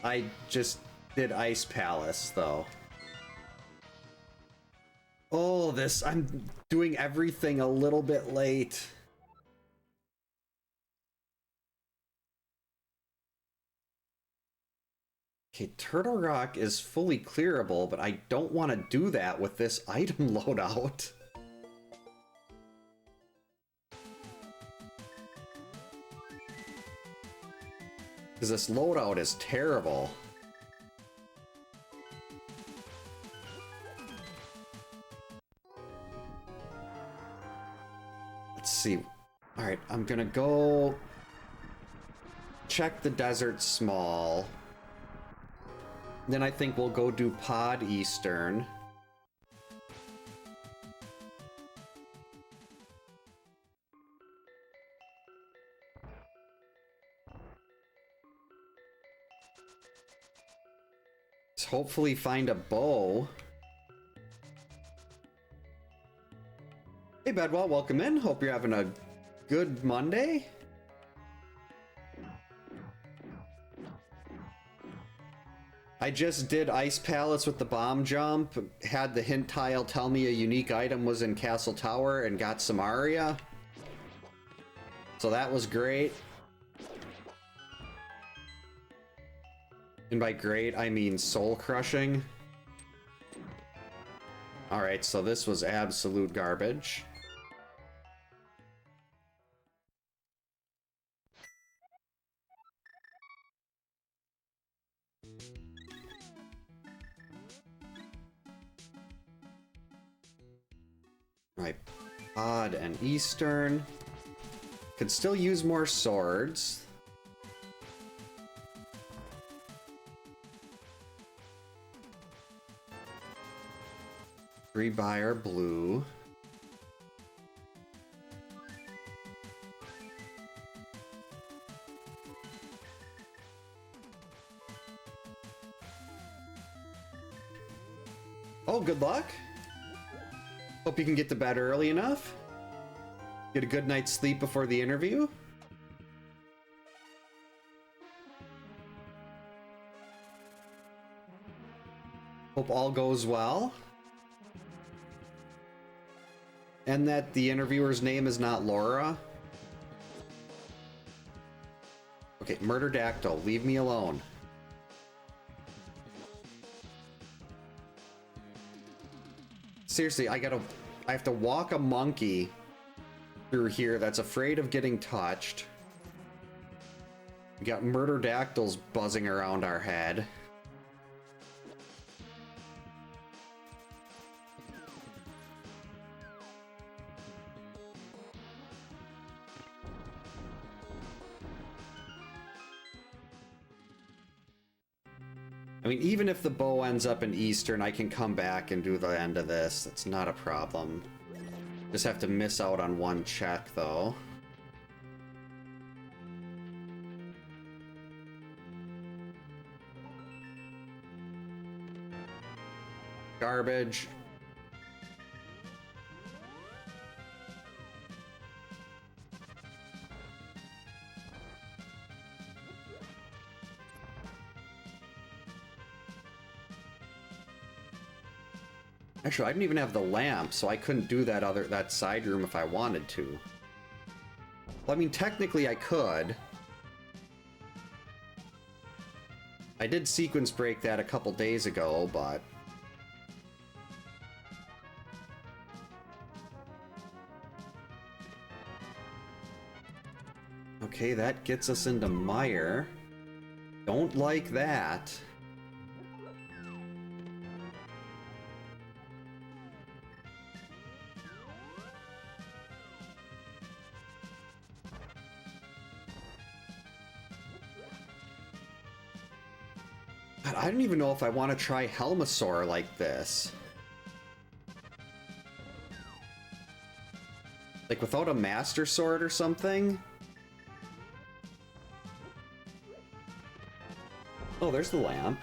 I just did Ice Palace, though. Oh, I'm doing everything a little bit late. Okay, Turtle Rock is fully clearable, but I don't want to do that with this item loadout. Because this loadout is terrible. Let's see. Alright, I'm gonna go check the desert small. Then I think we'll go do Pod Eastern. Let's hopefully find a bow. Hey Bedwell, welcome in. Hope you're having a good Monday. I just did Ice Palace with the bomb jump, had the hint tile tell me a unique item was in Castle Tower, and got Samaria. So that was great. And by great, I mean soul crushing. Alright, so this was absolute garbage. Right, Pod and Eastern. Could still use more swords. Rebuyer blue. Oh, good luck. Hope you can get to bed early enough. Get a good night's sleep before the interview. Hope all goes well. And that the interviewer's name is not Laura. Okay, Murderdactyl, leave me alone. Seriously, I have to walk a monkey through here that's afraid of getting touched. We got murderdactyls buzzing around our head. I mean, even if the bow ends up in Eastern, I can come back and do the end of this. That's not a problem. Just have to miss out on one check, though. Garbage. Actually, I didn't even have the lamp, so I couldn't do that side room if I wanted to. Well, I mean, technically I could. I did sequence break that a couple days ago, but... Okay, that gets us into mire. Don't like that. God, I don't even know if I want to try Helmasaur like this. Like without a Master Sword or something? Oh, there's the lamp.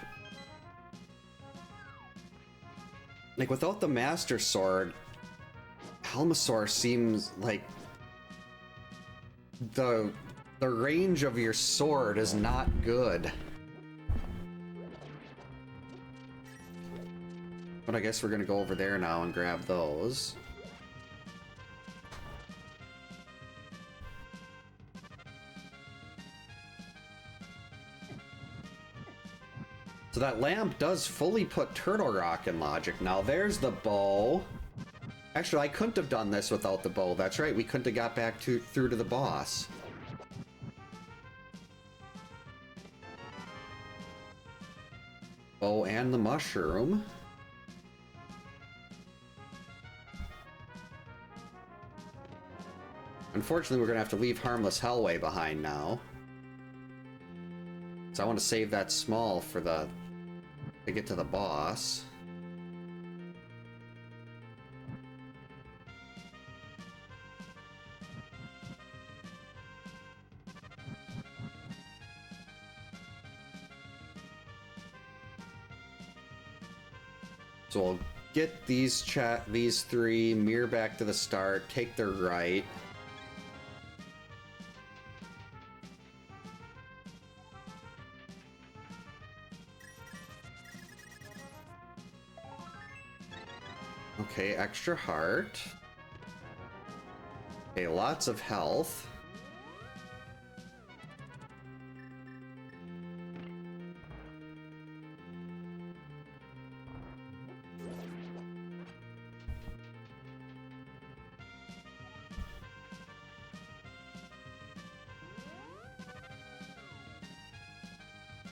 Like without the Master Sword, Helmasaur seems like the range of your sword is not good. But I guess we're gonna go over there now and grab those. So that lamp does fully put Turtle Rock in logic. Now there's the bow. Actually, I couldn't have done this without the bow. That's right, we couldn't have got back through to the boss. Bow and the mushroom. Unfortunately, we're gonna have to leave Harmless Hellway behind now. So I want to save that small for to get to the boss. So we'll get these three, mirror back to the start, take the right. Okay, extra heart. Okay, lots of health.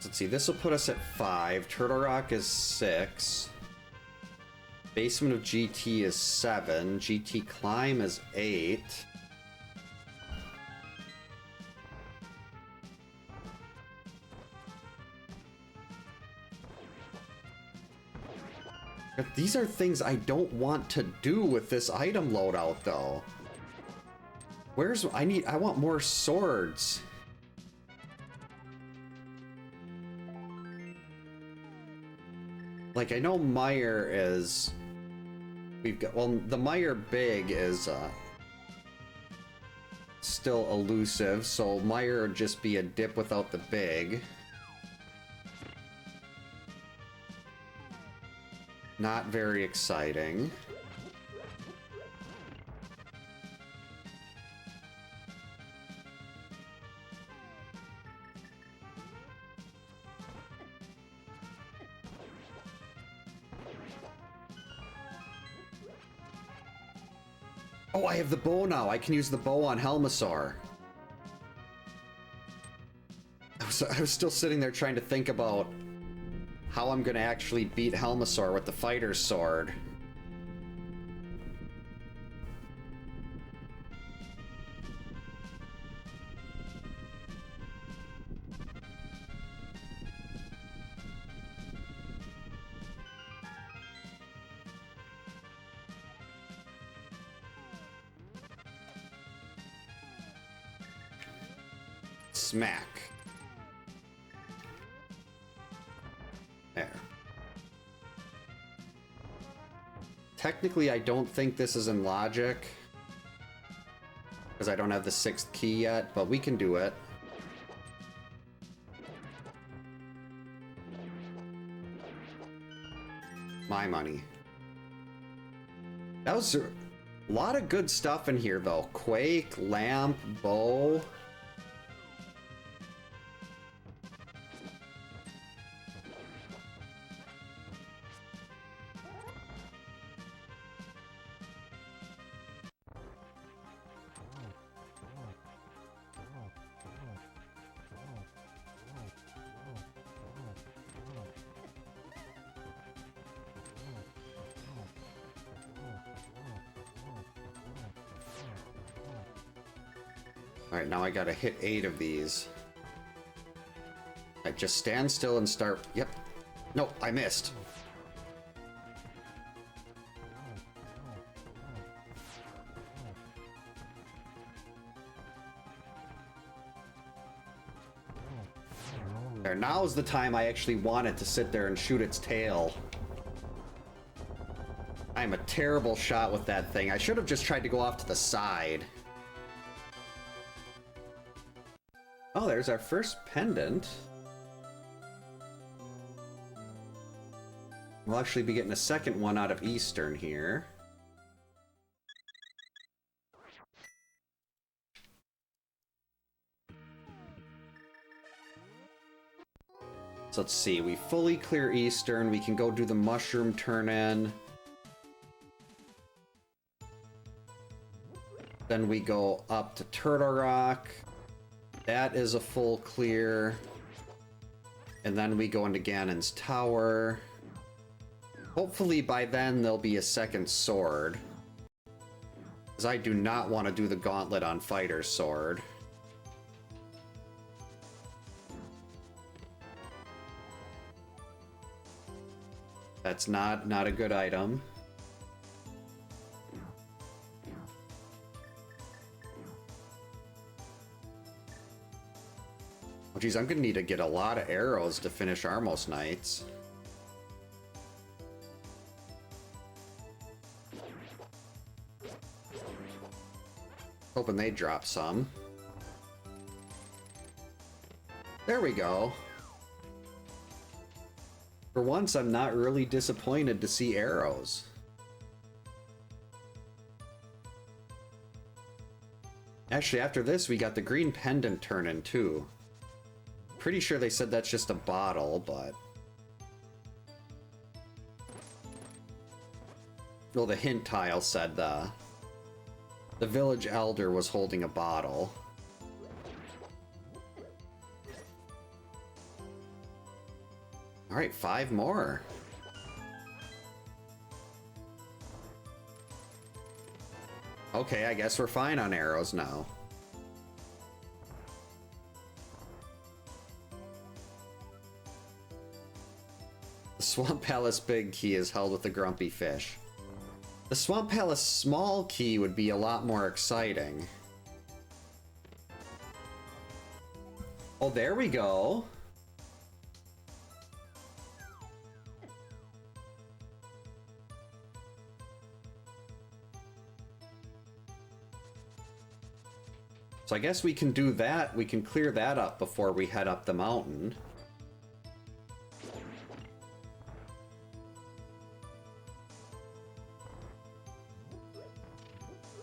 Let's see, this will put us at 5. Turtle Rock is 6. Basement of GT is 7. GT Climb is 8. But these are things I don't want to do with this item loadout, though. I want more swords. Like, I know Mire is... the Mire Big is, still elusive, so Mire would just be a dip without the big. Not very exciting. Oh, I have the bow now. I can use the bow on Helmasaur. I was still sitting there trying to think about how I'm gonna actually beat Helmasaur with the fighter's sword. Smack. There. Technically, I don't think this is in logic, because I don't have the 6th key yet, but we can do it. My money. That was a lot of good stuff in here, though. Quake, Lamp, Bow. Alright, now I gotta hit 8 of these. I just stand still and start. Yep. No, I missed. There, now's the time I actually wanted to sit there and shoot its tail. I'm a terrible shot with that thing. I should have just tried to go off to the side. Oh, there's our first pendant. We'll actually be getting a second one out of Eastern here. So let's see, we fully clear Eastern, we can go do the mushroom turn-in. Then we go up to Turtle Rock. That is a full clear. And then we go into Ganon's Tower. Hopefully by then there'll be a second sword. Because I do not want to do the gauntlet on Fighter's Sword. That's not a good item. Oh geez, I'm gonna need to get a lot of arrows to finish Armos Knights. Hoping they drop some. There we go. For once, I'm not really disappointed to see arrows. Actually, after this, we got the green pendant turn-in too. Pretty sure they said that's just a bottle, but... Well, the hint tile said the village elder was holding a bottle. Alright, 5 more. Okay, I guess we're fine on arrows now. The Swamp Palace big key is held with the grumpy fish. The Swamp Palace small key would be a lot more exciting. Oh, there we go. So I guess we can do that. We can clear that up before we head up the mountain.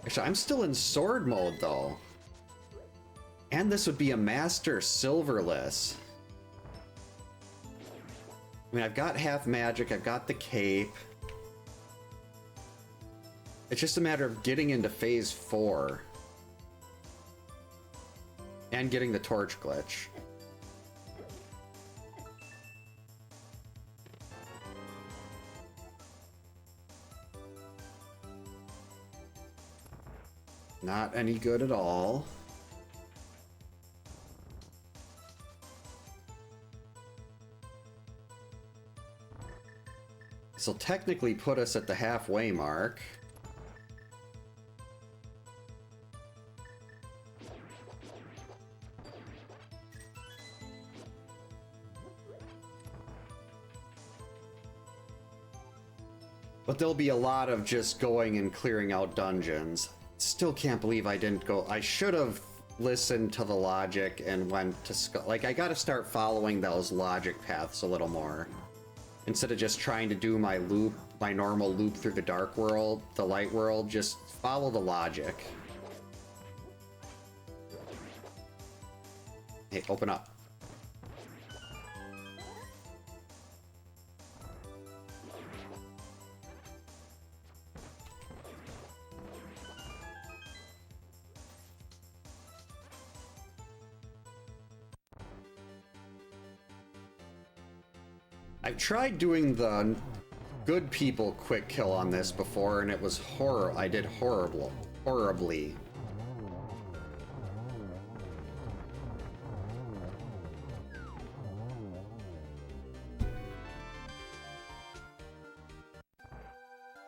Actually, I'm still in sword mode, though. And this would be a master silverless. I mean, I've got half magic, I've got the cape. It's just a matter of getting into phase 4. And getting the torch glitch. Not any good at all. This will technically put us at the halfway mark. But there'll be a lot of just going and clearing out dungeons. Still can't believe I didn't go. I should have listened to the logic and went to... Like, I gotta start following those logic paths a little more. Instead of just trying to do my loop, my normal loop through the dark world, the light world, just follow the logic. Hey, open up. I've tried doing the good people quick kill on this before, and it was I did horribly.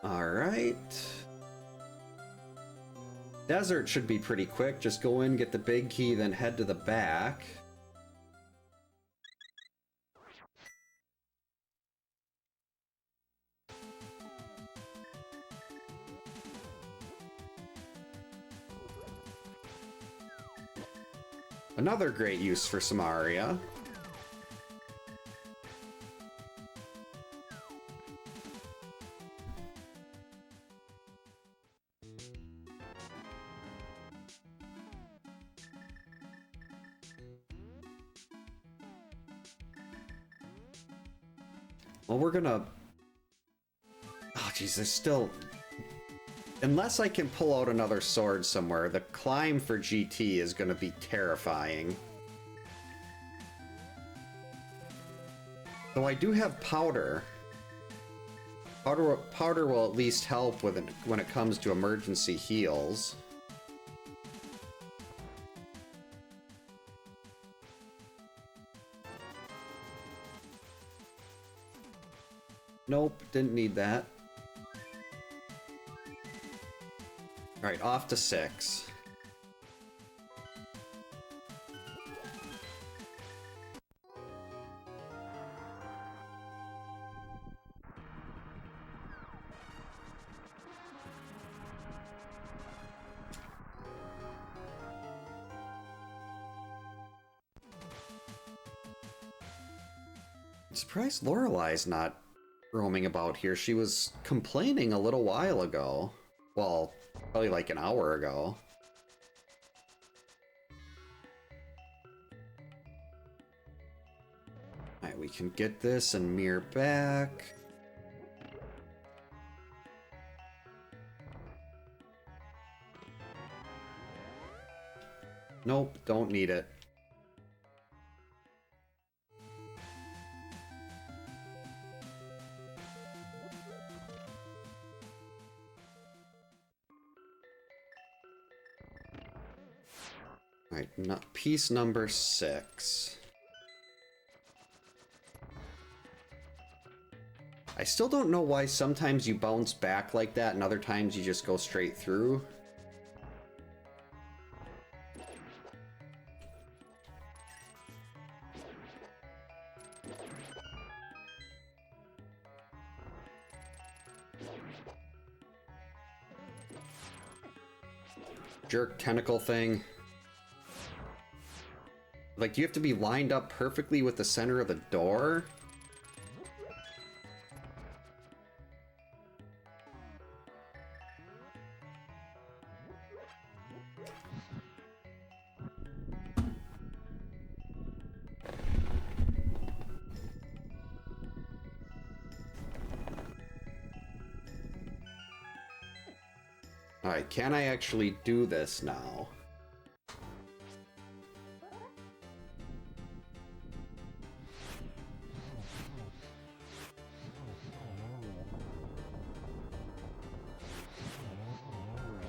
All right. Desert should be pretty quick. Just go in, get the big key, then head to the back. Another great use for Samaria. Well, we're gonna... Oh, geez, there's still... Unless I can pull out another sword somewhere, the climb for GT is going to be terrifying. Though I do have powder. Powder will at least help with it when it comes to emergency heals. Nope, didn't need that. Alright, off to 6. I'm surprised Lorelai's not roaming about here. She was complaining a little while ago. Well, probably like an hour ago. Alright, we can get this and mirror back. Nope, don't need it. Alright, piece number 6. I still don't know why sometimes you bounce back like that and other times you just go straight through. Jerk tentacle thing. Like, do you have to be lined up perfectly with the center of the door? Alright, can I actually do this now?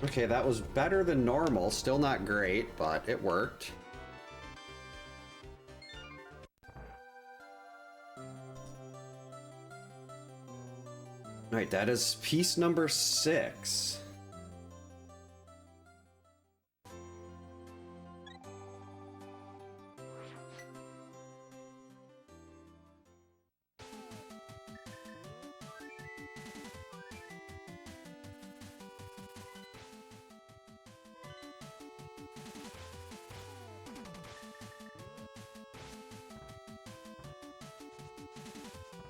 Okay, that was better than normal. Still not great, but it worked. Alright, that is piece number 6.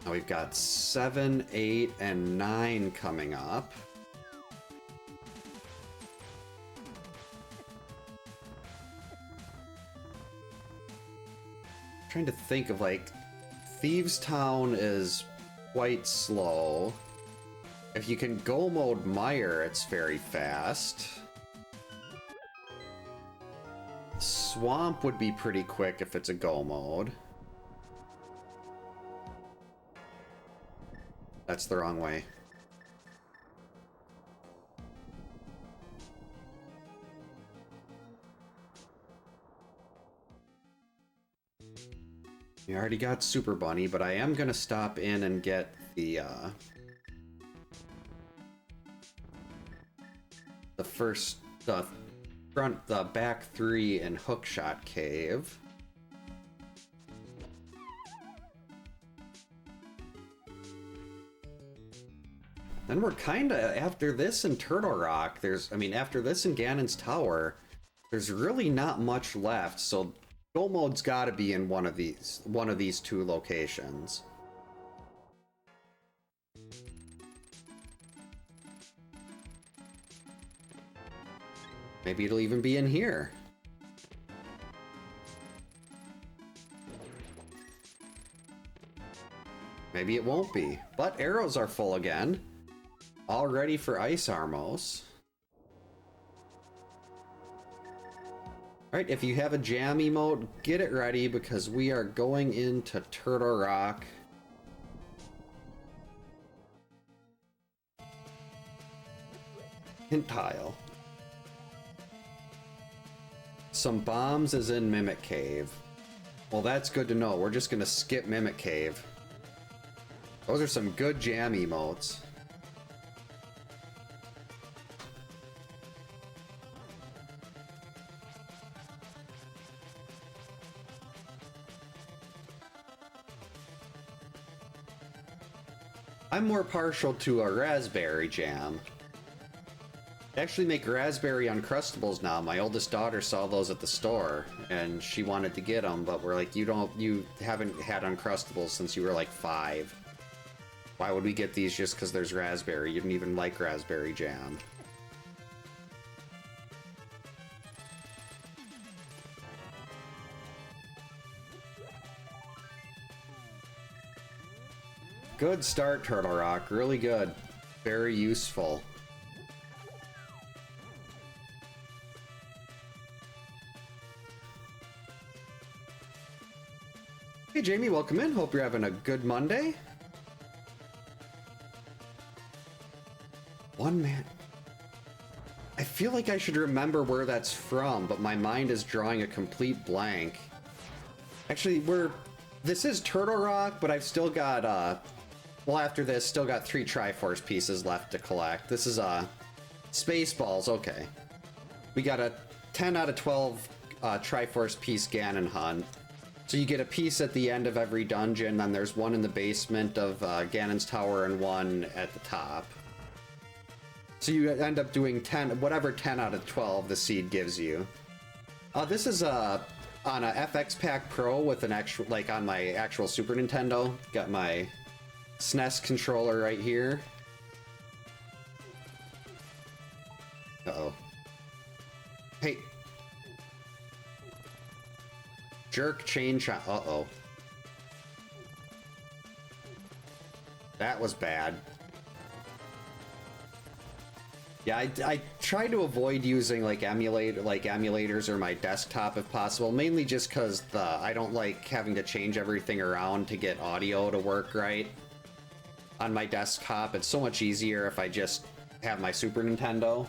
Now we've got 7, 8, and 9 coming up. I'm trying to think of, like, Thieves Town is quite slow. If you can go mode Mire, it's very fast. Swamp would be pretty quick if it's a go mode. That's the wrong way. We already got Super Bunny, but I am gonna stop in and get the the back 3 in Hookshot Cave. Then we're kinda, after this in Turtle Rock, after this in Ganon's Tower, there's really not much left, so go mode's gotta be in one of these 2 locations. Maybe it'll even be in here. Maybe it won't be, but arrows are full again. All ready for Ice Armos. Alright, if you have a jam emote, get it ready because we are going into Turtle Rock. Hint tile. Some bombs is in Mimic Cave. Well, that's good to know. We're just gonna skip Mimic Cave. Those are some good jam emotes. I'm more partial to a raspberry jam. They actually make raspberry Uncrustables now. My oldest daughter saw those at the store and she wanted to get them, but we're like, you haven't had Uncrustables since you were like 5. Why would we get these just because there's raspberry? You didn't even like raspberry jam. Good start, Turtle Rock. Really good. Very useful. Hey Jamie, welcome in. Hope you're having a good Monday. One man. I feel like I should remember where that's from, but my mind is drawing a complete blank. Actually, this is Turtle Rock, but I've still got, well, after this, still got 3 Triforce pieces left to collect. This is, Spaceballs, okay. We got a 10 out of 12 Triforce piece Ganon hunt. So you get a piece at the end of every dungeon, then there's one in the basement of Ganon's Tower and one at the top. So you end up doing 10, whatever 10 out of 12 the seed gives you. This is on a FX Pack Pro with an actual, like on my actual Super Nintendo. Got my SNES controller right here. Uh-oh. Hey. Jerk chain shot. Uh-oh. That was bad. Yeah, I try to avoid using like emulators or my desktop if possible, mainly just because I don't like having to change everything around to get audio to work right. On my desktop, it's so much easier if I just have my Super Nintendo.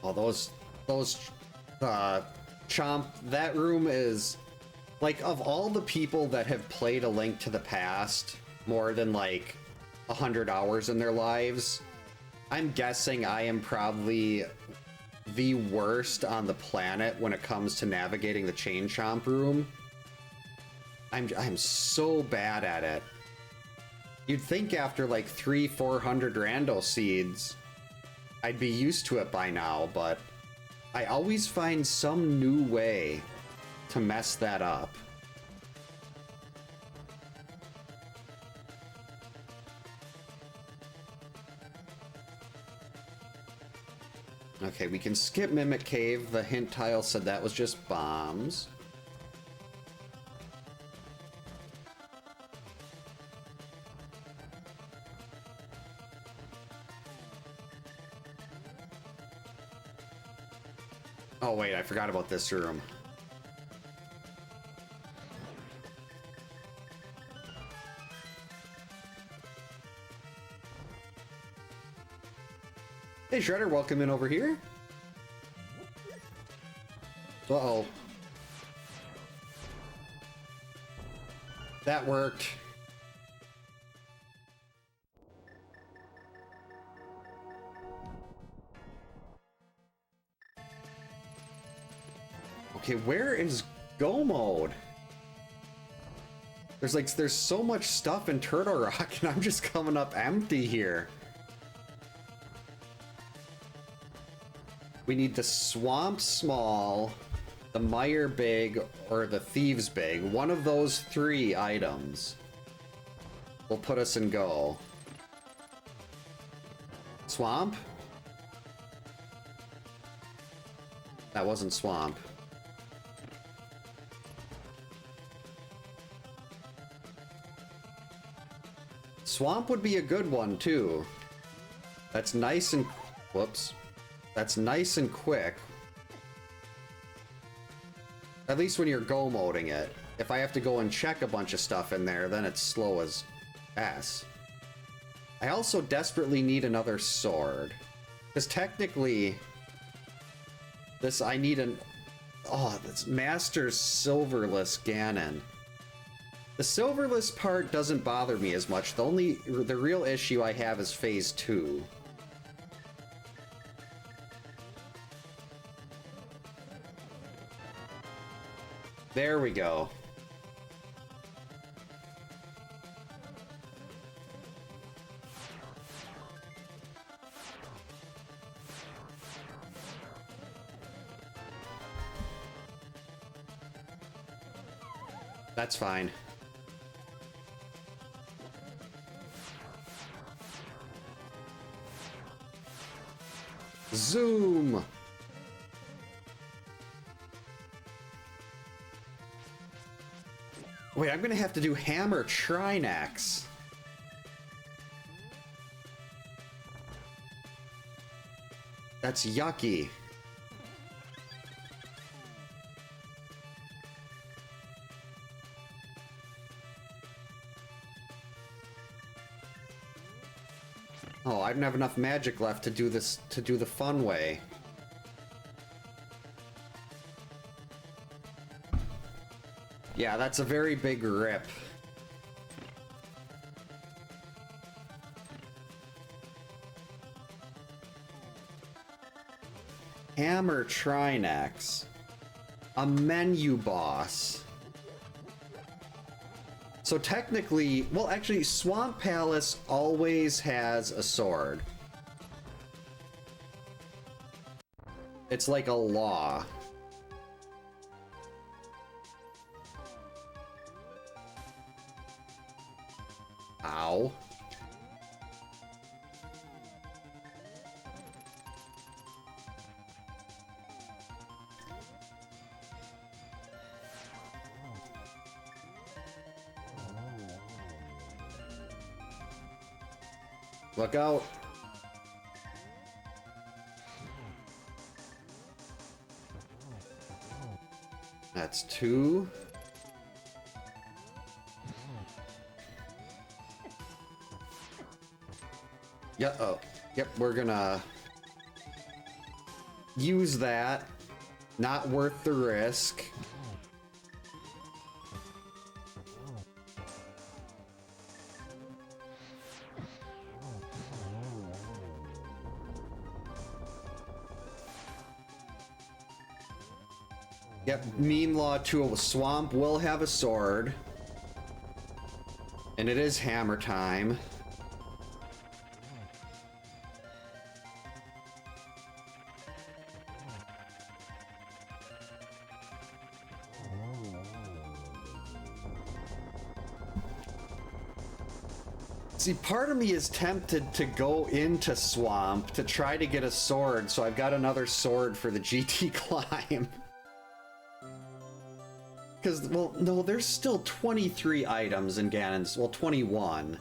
Oh, Chomp, that room is, like, of all the people that have played A Link to the Past more than, like, 100 hours in their lives, I'm guessing I am probably the worst on the planet when it comes to navigating the Chain Chomp room. I'm so bad at it. You'd think after, like, 300-400 rando seeds, I'd be used to it by now, but I always find some new way to mess that up. Okay, we can skip Mimic Cave. The hint tile said that was just bombs. Oh wait, I forgot about this room. Hey Shredder, welcome in over here. Uh-oh. That worked. Okay, where is go mode? There's so much stuff in Turtle Rock and I'm just coming up empty here. We need the Swamp Small, the Mire Big, or the Thieves Big. One of those 3 items will put us in go. Swamp? That wasn't Swamp. Swamp would be a good one, too. That's nice and... Whoops. That's nice and quick. At least when you're go-moding it. If I have to go and check a bunch of stuff in there, then it's slow as ass. I also desperately need another sword. Because technically... I need an... Oh, this Master's Silverless Ganon. The Silverless part doesn't bother me as much. The real issue I have is Phase 2. There we go. That's fine. Zoom! Wait, I'm gonna have to do Hammer Trinax. That's yucky. Oh, I don't have enough magic left to do this, to do the fun way. Yeah, that's a very big rip. Hammer Trinax. A menu boss. So technically, well actually, Swamp Palace always has a sword. It's like a law. Ow. Look out. That's 2. Yeah, oh. Yep, we're gonna... use that. Not worth the risk. Yep, mean law to a swamp will have a sword. And it is hammer time. See, part of me is tempted to go into swamp to try to get a sword, so I've got another sword for the GT climb. Because, well, no, there's still 23 items in Ganon's, well, 21.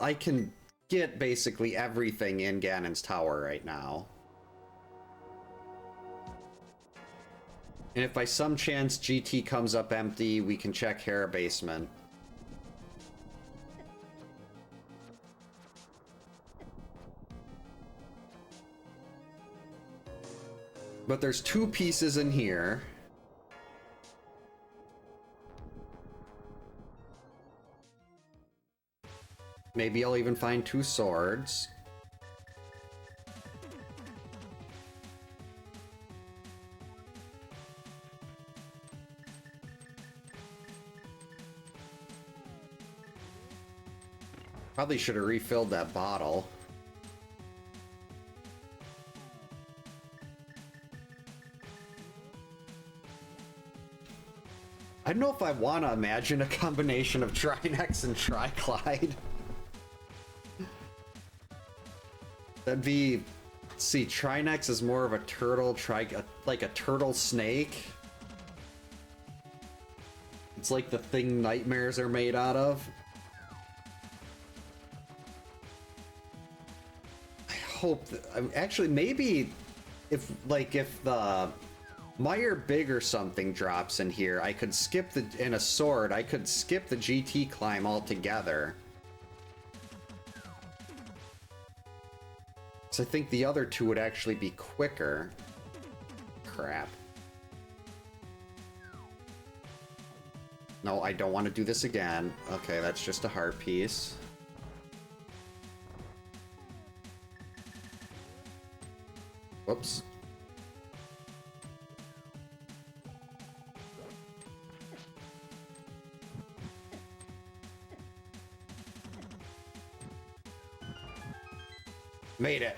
I can get basically everything in Ganon's tower right now. And if by some chance GT comes up empty, we can check Hera Basement. But there's 2 pieces in here. Maybe I'll even find 2 swords. Probably should have refilled that bottle. I don't know if I want to imagine a combination of Trinex and Triclyde. That'd be... See, Trinex is more of a turtle, like a turtle snake. It's like the thing nightmares are made out of. I hope that... Actually, maybe if the... Meyer Big or something drops in here, I could skip the... In a sword, I could skip the GT climb altogether. So I think the other 2 would actually be quicker. Crap. No, I don't want to do this again. Okay, that's just a heart piece. Whoops. Made it.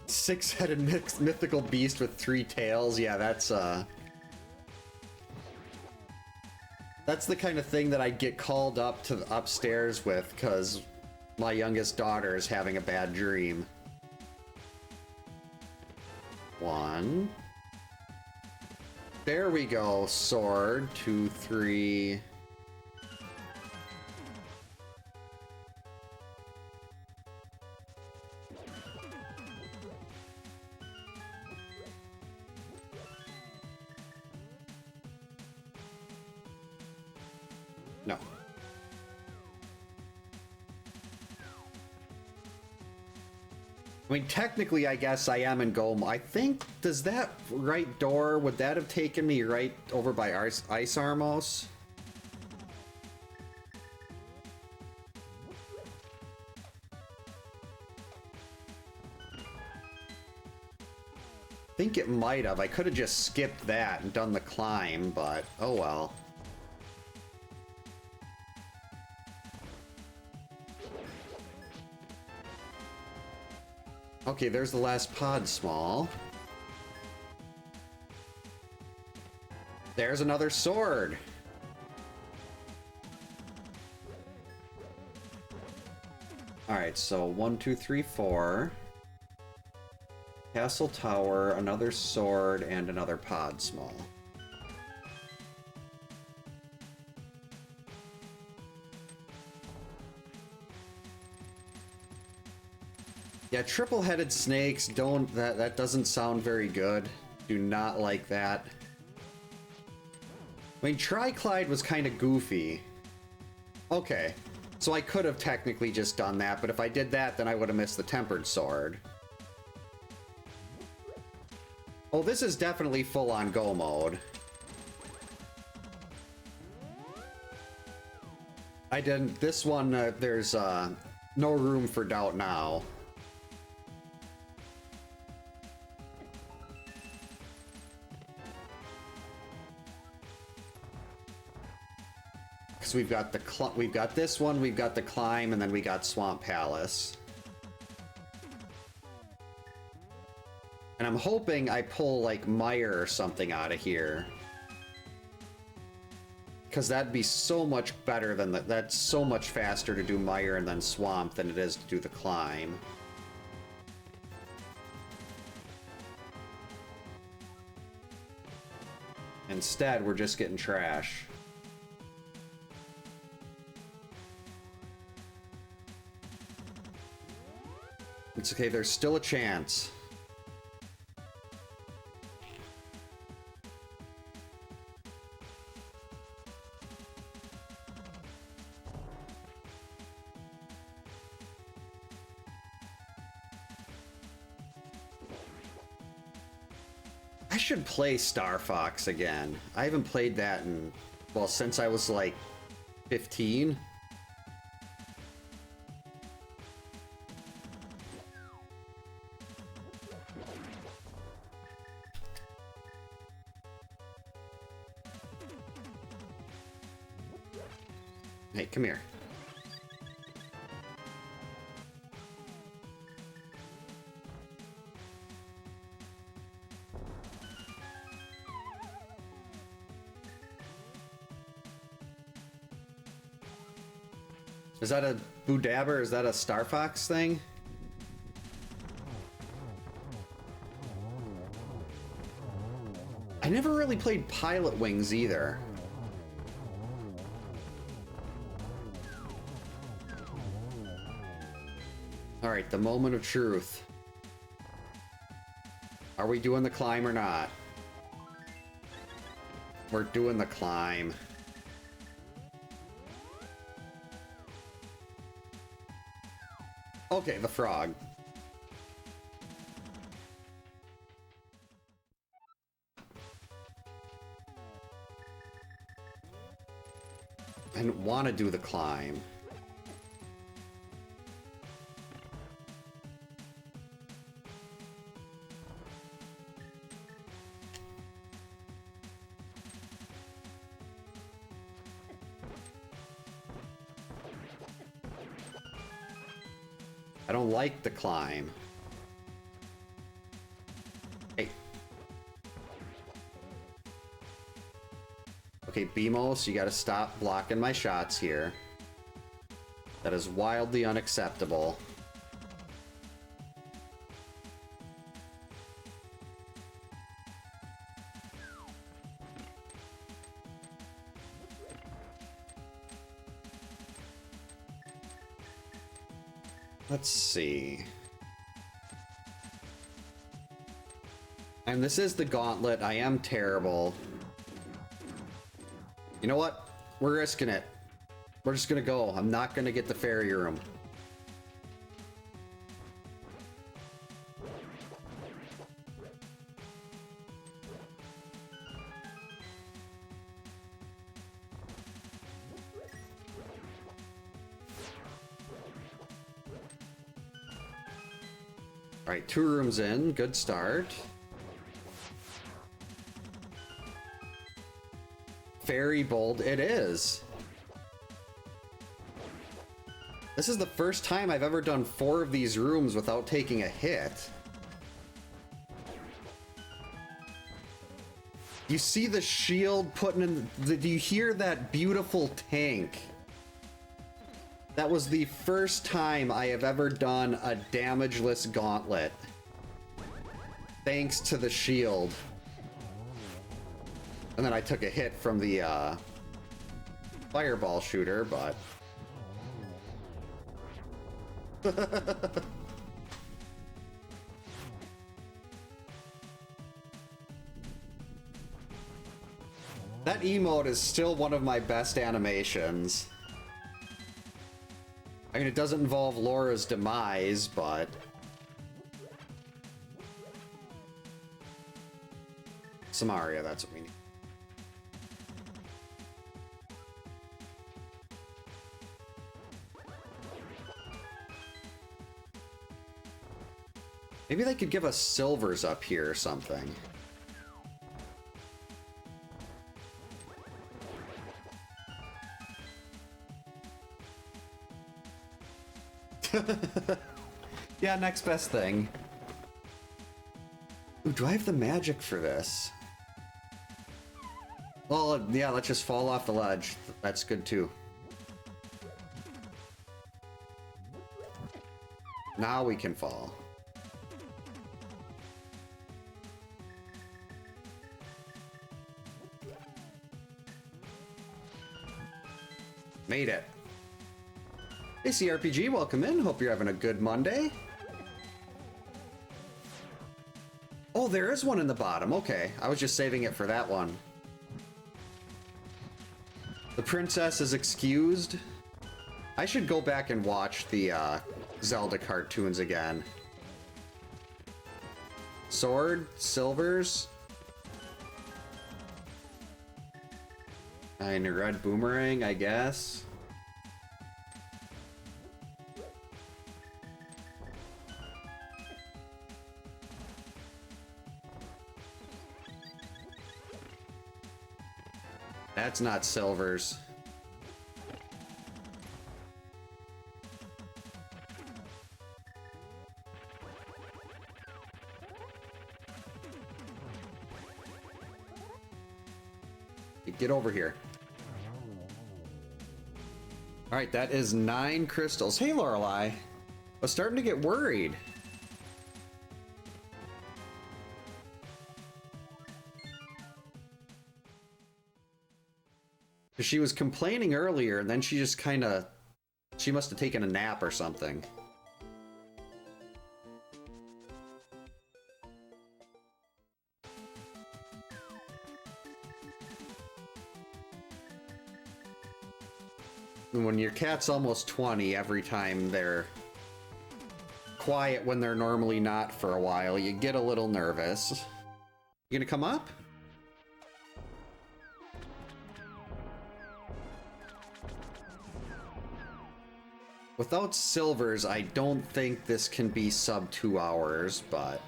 Six-headed mythical beast with 3 tails. Yeah, that's the kind of thing that I'd get called up to the upstairs with, because my youngest daughter is having a bad dream. 1. There we go. Sword. 2, 3... No. I mean, technically, I guess I am in Golem. I think, does that right door, would that have taken me right over by Ice Armos? I think it might have. I could have just skipped that and done the climb, but oh well. Okay, there's the last pod small. There's another sword. Alright, so 1, 2, 3, 4. Castle Tower, another sword, and another pod small. Yeah, triple-headed snakes don't... That doesn't sound very good. Do not like that. I mean, Tri-Clyde was kind of goofy. Okay, so I could have technically just done that, but if I did that, then I would have missed the Tempered Sword. Oh, this is definitely full-on go mode. I didn't... This one, there's no room for doubt now. Because we've got this one, we've got the climb, and then we got Swamp Palace. And I'm hoping I pull, like, Mire or something out of here. Because that'd be so much better than that's so much faster to do Mire and then Swamp than it is to do the climb. Instead, we're just getting trash. It's okay, there's still a chance. I should play Star Fox again. I haven't played that in, well, since I was like 15. Hey, come here. Is that a Boodabber? Is that a Star Fox thing? I never really played Pilot Wings either. Alright, the moment of truth. Are we doing the climb or not? We're doing the climb. Okay, the frog. I didn't want to do the climb. I don't like the climb. Hey. Okay, Beamos, you gotta stop blocking my shots here. That is wildly unacceptable. Let's see. And this is the gauntlet. I am terrible. You know what? We're risking it. We're just gonna go. I'm not gonna get the fairy room. Alright, 2 rooms in. Good start. Fairy Bolt, it is. This is the first time I've ever done 4 of these rooms without taking a hit. You see the shield putting in... Do you hear that beautiful tank? That was the first time I have ever done a damageless gauntlet. Thanks to the shield. And then I took a hit from the fireball shooter, but... That emote is still one of my best animations. I mean, it doesn't involve Laura's demise, but... Samaria, that's what we need. Maybe they could give us silvers up here or something. Yeah, next best thing. Ooh, do I have the magic for this? Well, yeah, let's just fall off the ledge. That's good too. Now we can fall. Made it. Hey CRPG, welcome in. Hope you're having a good Monday. Oh, there is one in the bottom. Okay, I was just saving it for that one. The princess is excused. I should go back and watch the Zelda cartoons again. Sword, silvers. And a red boomerang, I guess. That's not silvers. Get over here. All right, that is 9 crystals. Hey, Lorelai. I was starting to get worried. She was complaining earlier, and then she just kind of... She must have taken a nap or something. When your cat's almost 20, every time they're quiet when they're normally not for a while, you get a little nervous. You gonna come up? Without silvers, I don't think this can be sub 2 hours, but...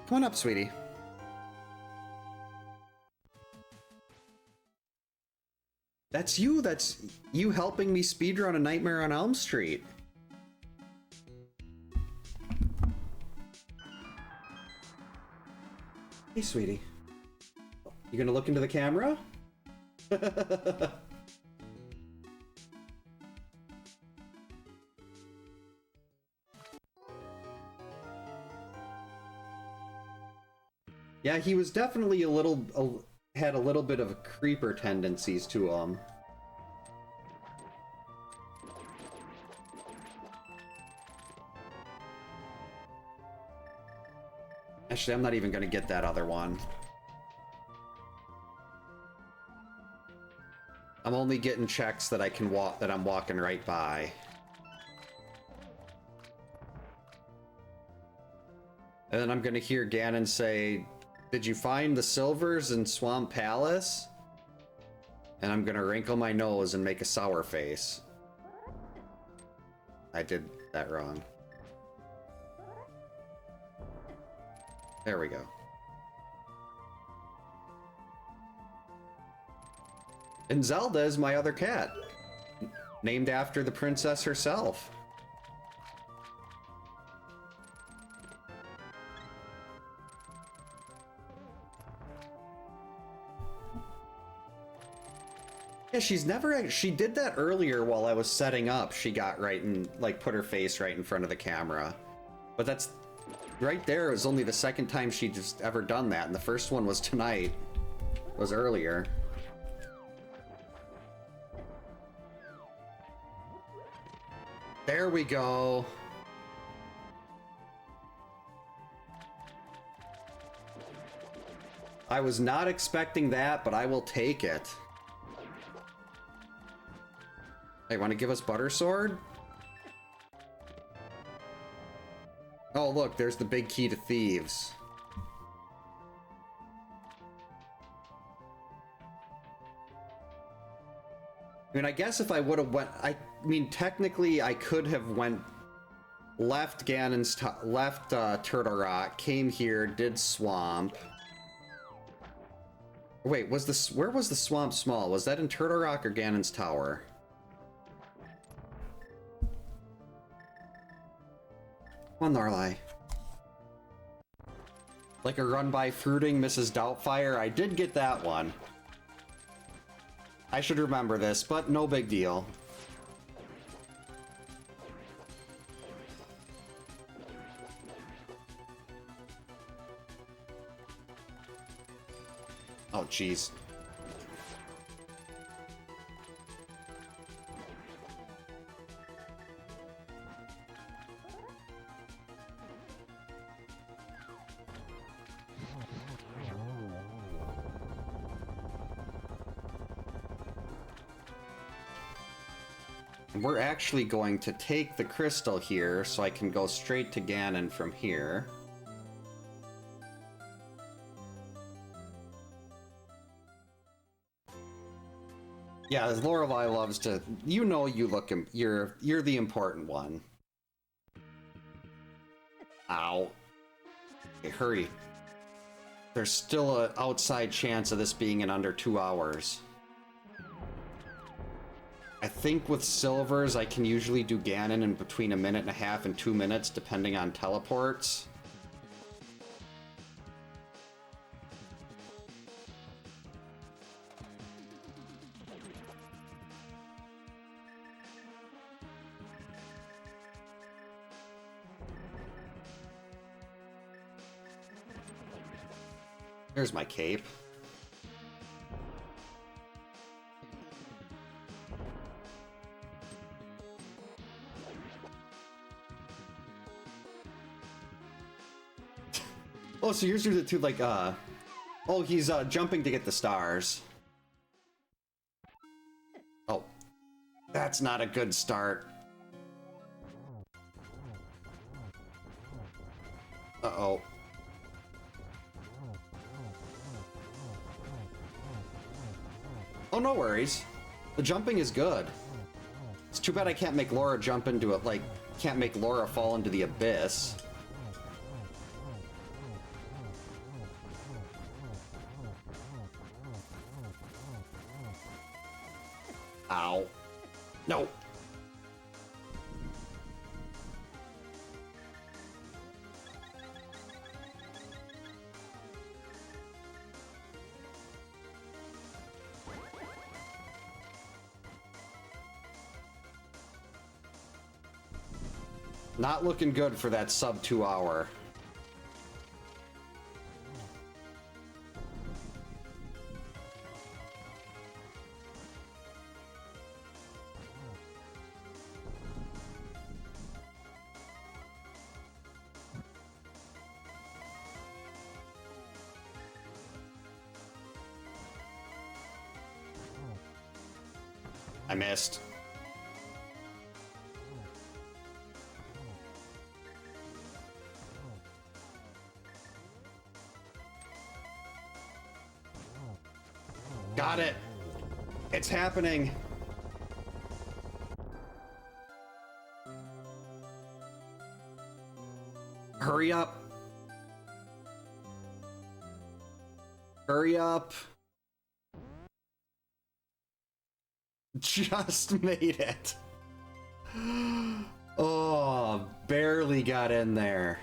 Come on up, sweetie. That's you helping me speedrun A Nightmare on Elm Street. Hey, sweetie. You gonna look into the camera? Yeah, he was definitely had a little bit of creeper tendencies to him. Actually, I'm not even gonna get that other one. I'm only getting checks that I can walk, that I'm walking right by. And then I'm gonna hear Ganon say, "Did you find the silvers in Swamp Palace?" And I'm gonna wrinkle my nose and make a sour face. I did that wrong. There we go. And Zelda is my other cat, named after the princess herself. Yeah, she's never... She did that earlier while I was setting up. She got right and, like, put her face right in front of the camera. But that's... Right there was only the second time she just ever done that, and the first one was tonight. Was earlier. There we go. I was not expecting that, but I will take it. Hey, want to give us Butter Sword? Oh, look, there's the big key to thieves. I mean, I guess if I would have went... I mean, technically, I could have went left Turtle Rock, came here, did Swamp. Wait, where was the Swamp Small? Was that in Turtle Rock or Ganon's Tower? Come on, Lorelai. Like a run by fruiting Mrs. Doubtfire? I did get that one. I should remember this, but no big deal. Oh, jeez. We're actually going to take the crystal here so I can go straight to Ganon from here. Yeah, Lorelai loves to... You know you look... You're the important one. Ow. Okay, hurry. There's still an outside chance of this being in under 2 hours. I think with silvers, I can usually do Ganon in between 1.5 minutes and 2 minutes, depending on teleports. Here's my cape. Oh, so yours are the two, like, oh, he's, jumping to get the stars. Oh. That's not a good start. Uh-oh. Oh, no worries. The jumping is good. It's too bad I can't make Laura jump into it, like, can't make Laura fall into the abyss. Ow. No. Not looking good for that sub 2 hour. I missed. Got it. It's happening. Hurry up. Hurry up. Just made it. Oh, barely got in there.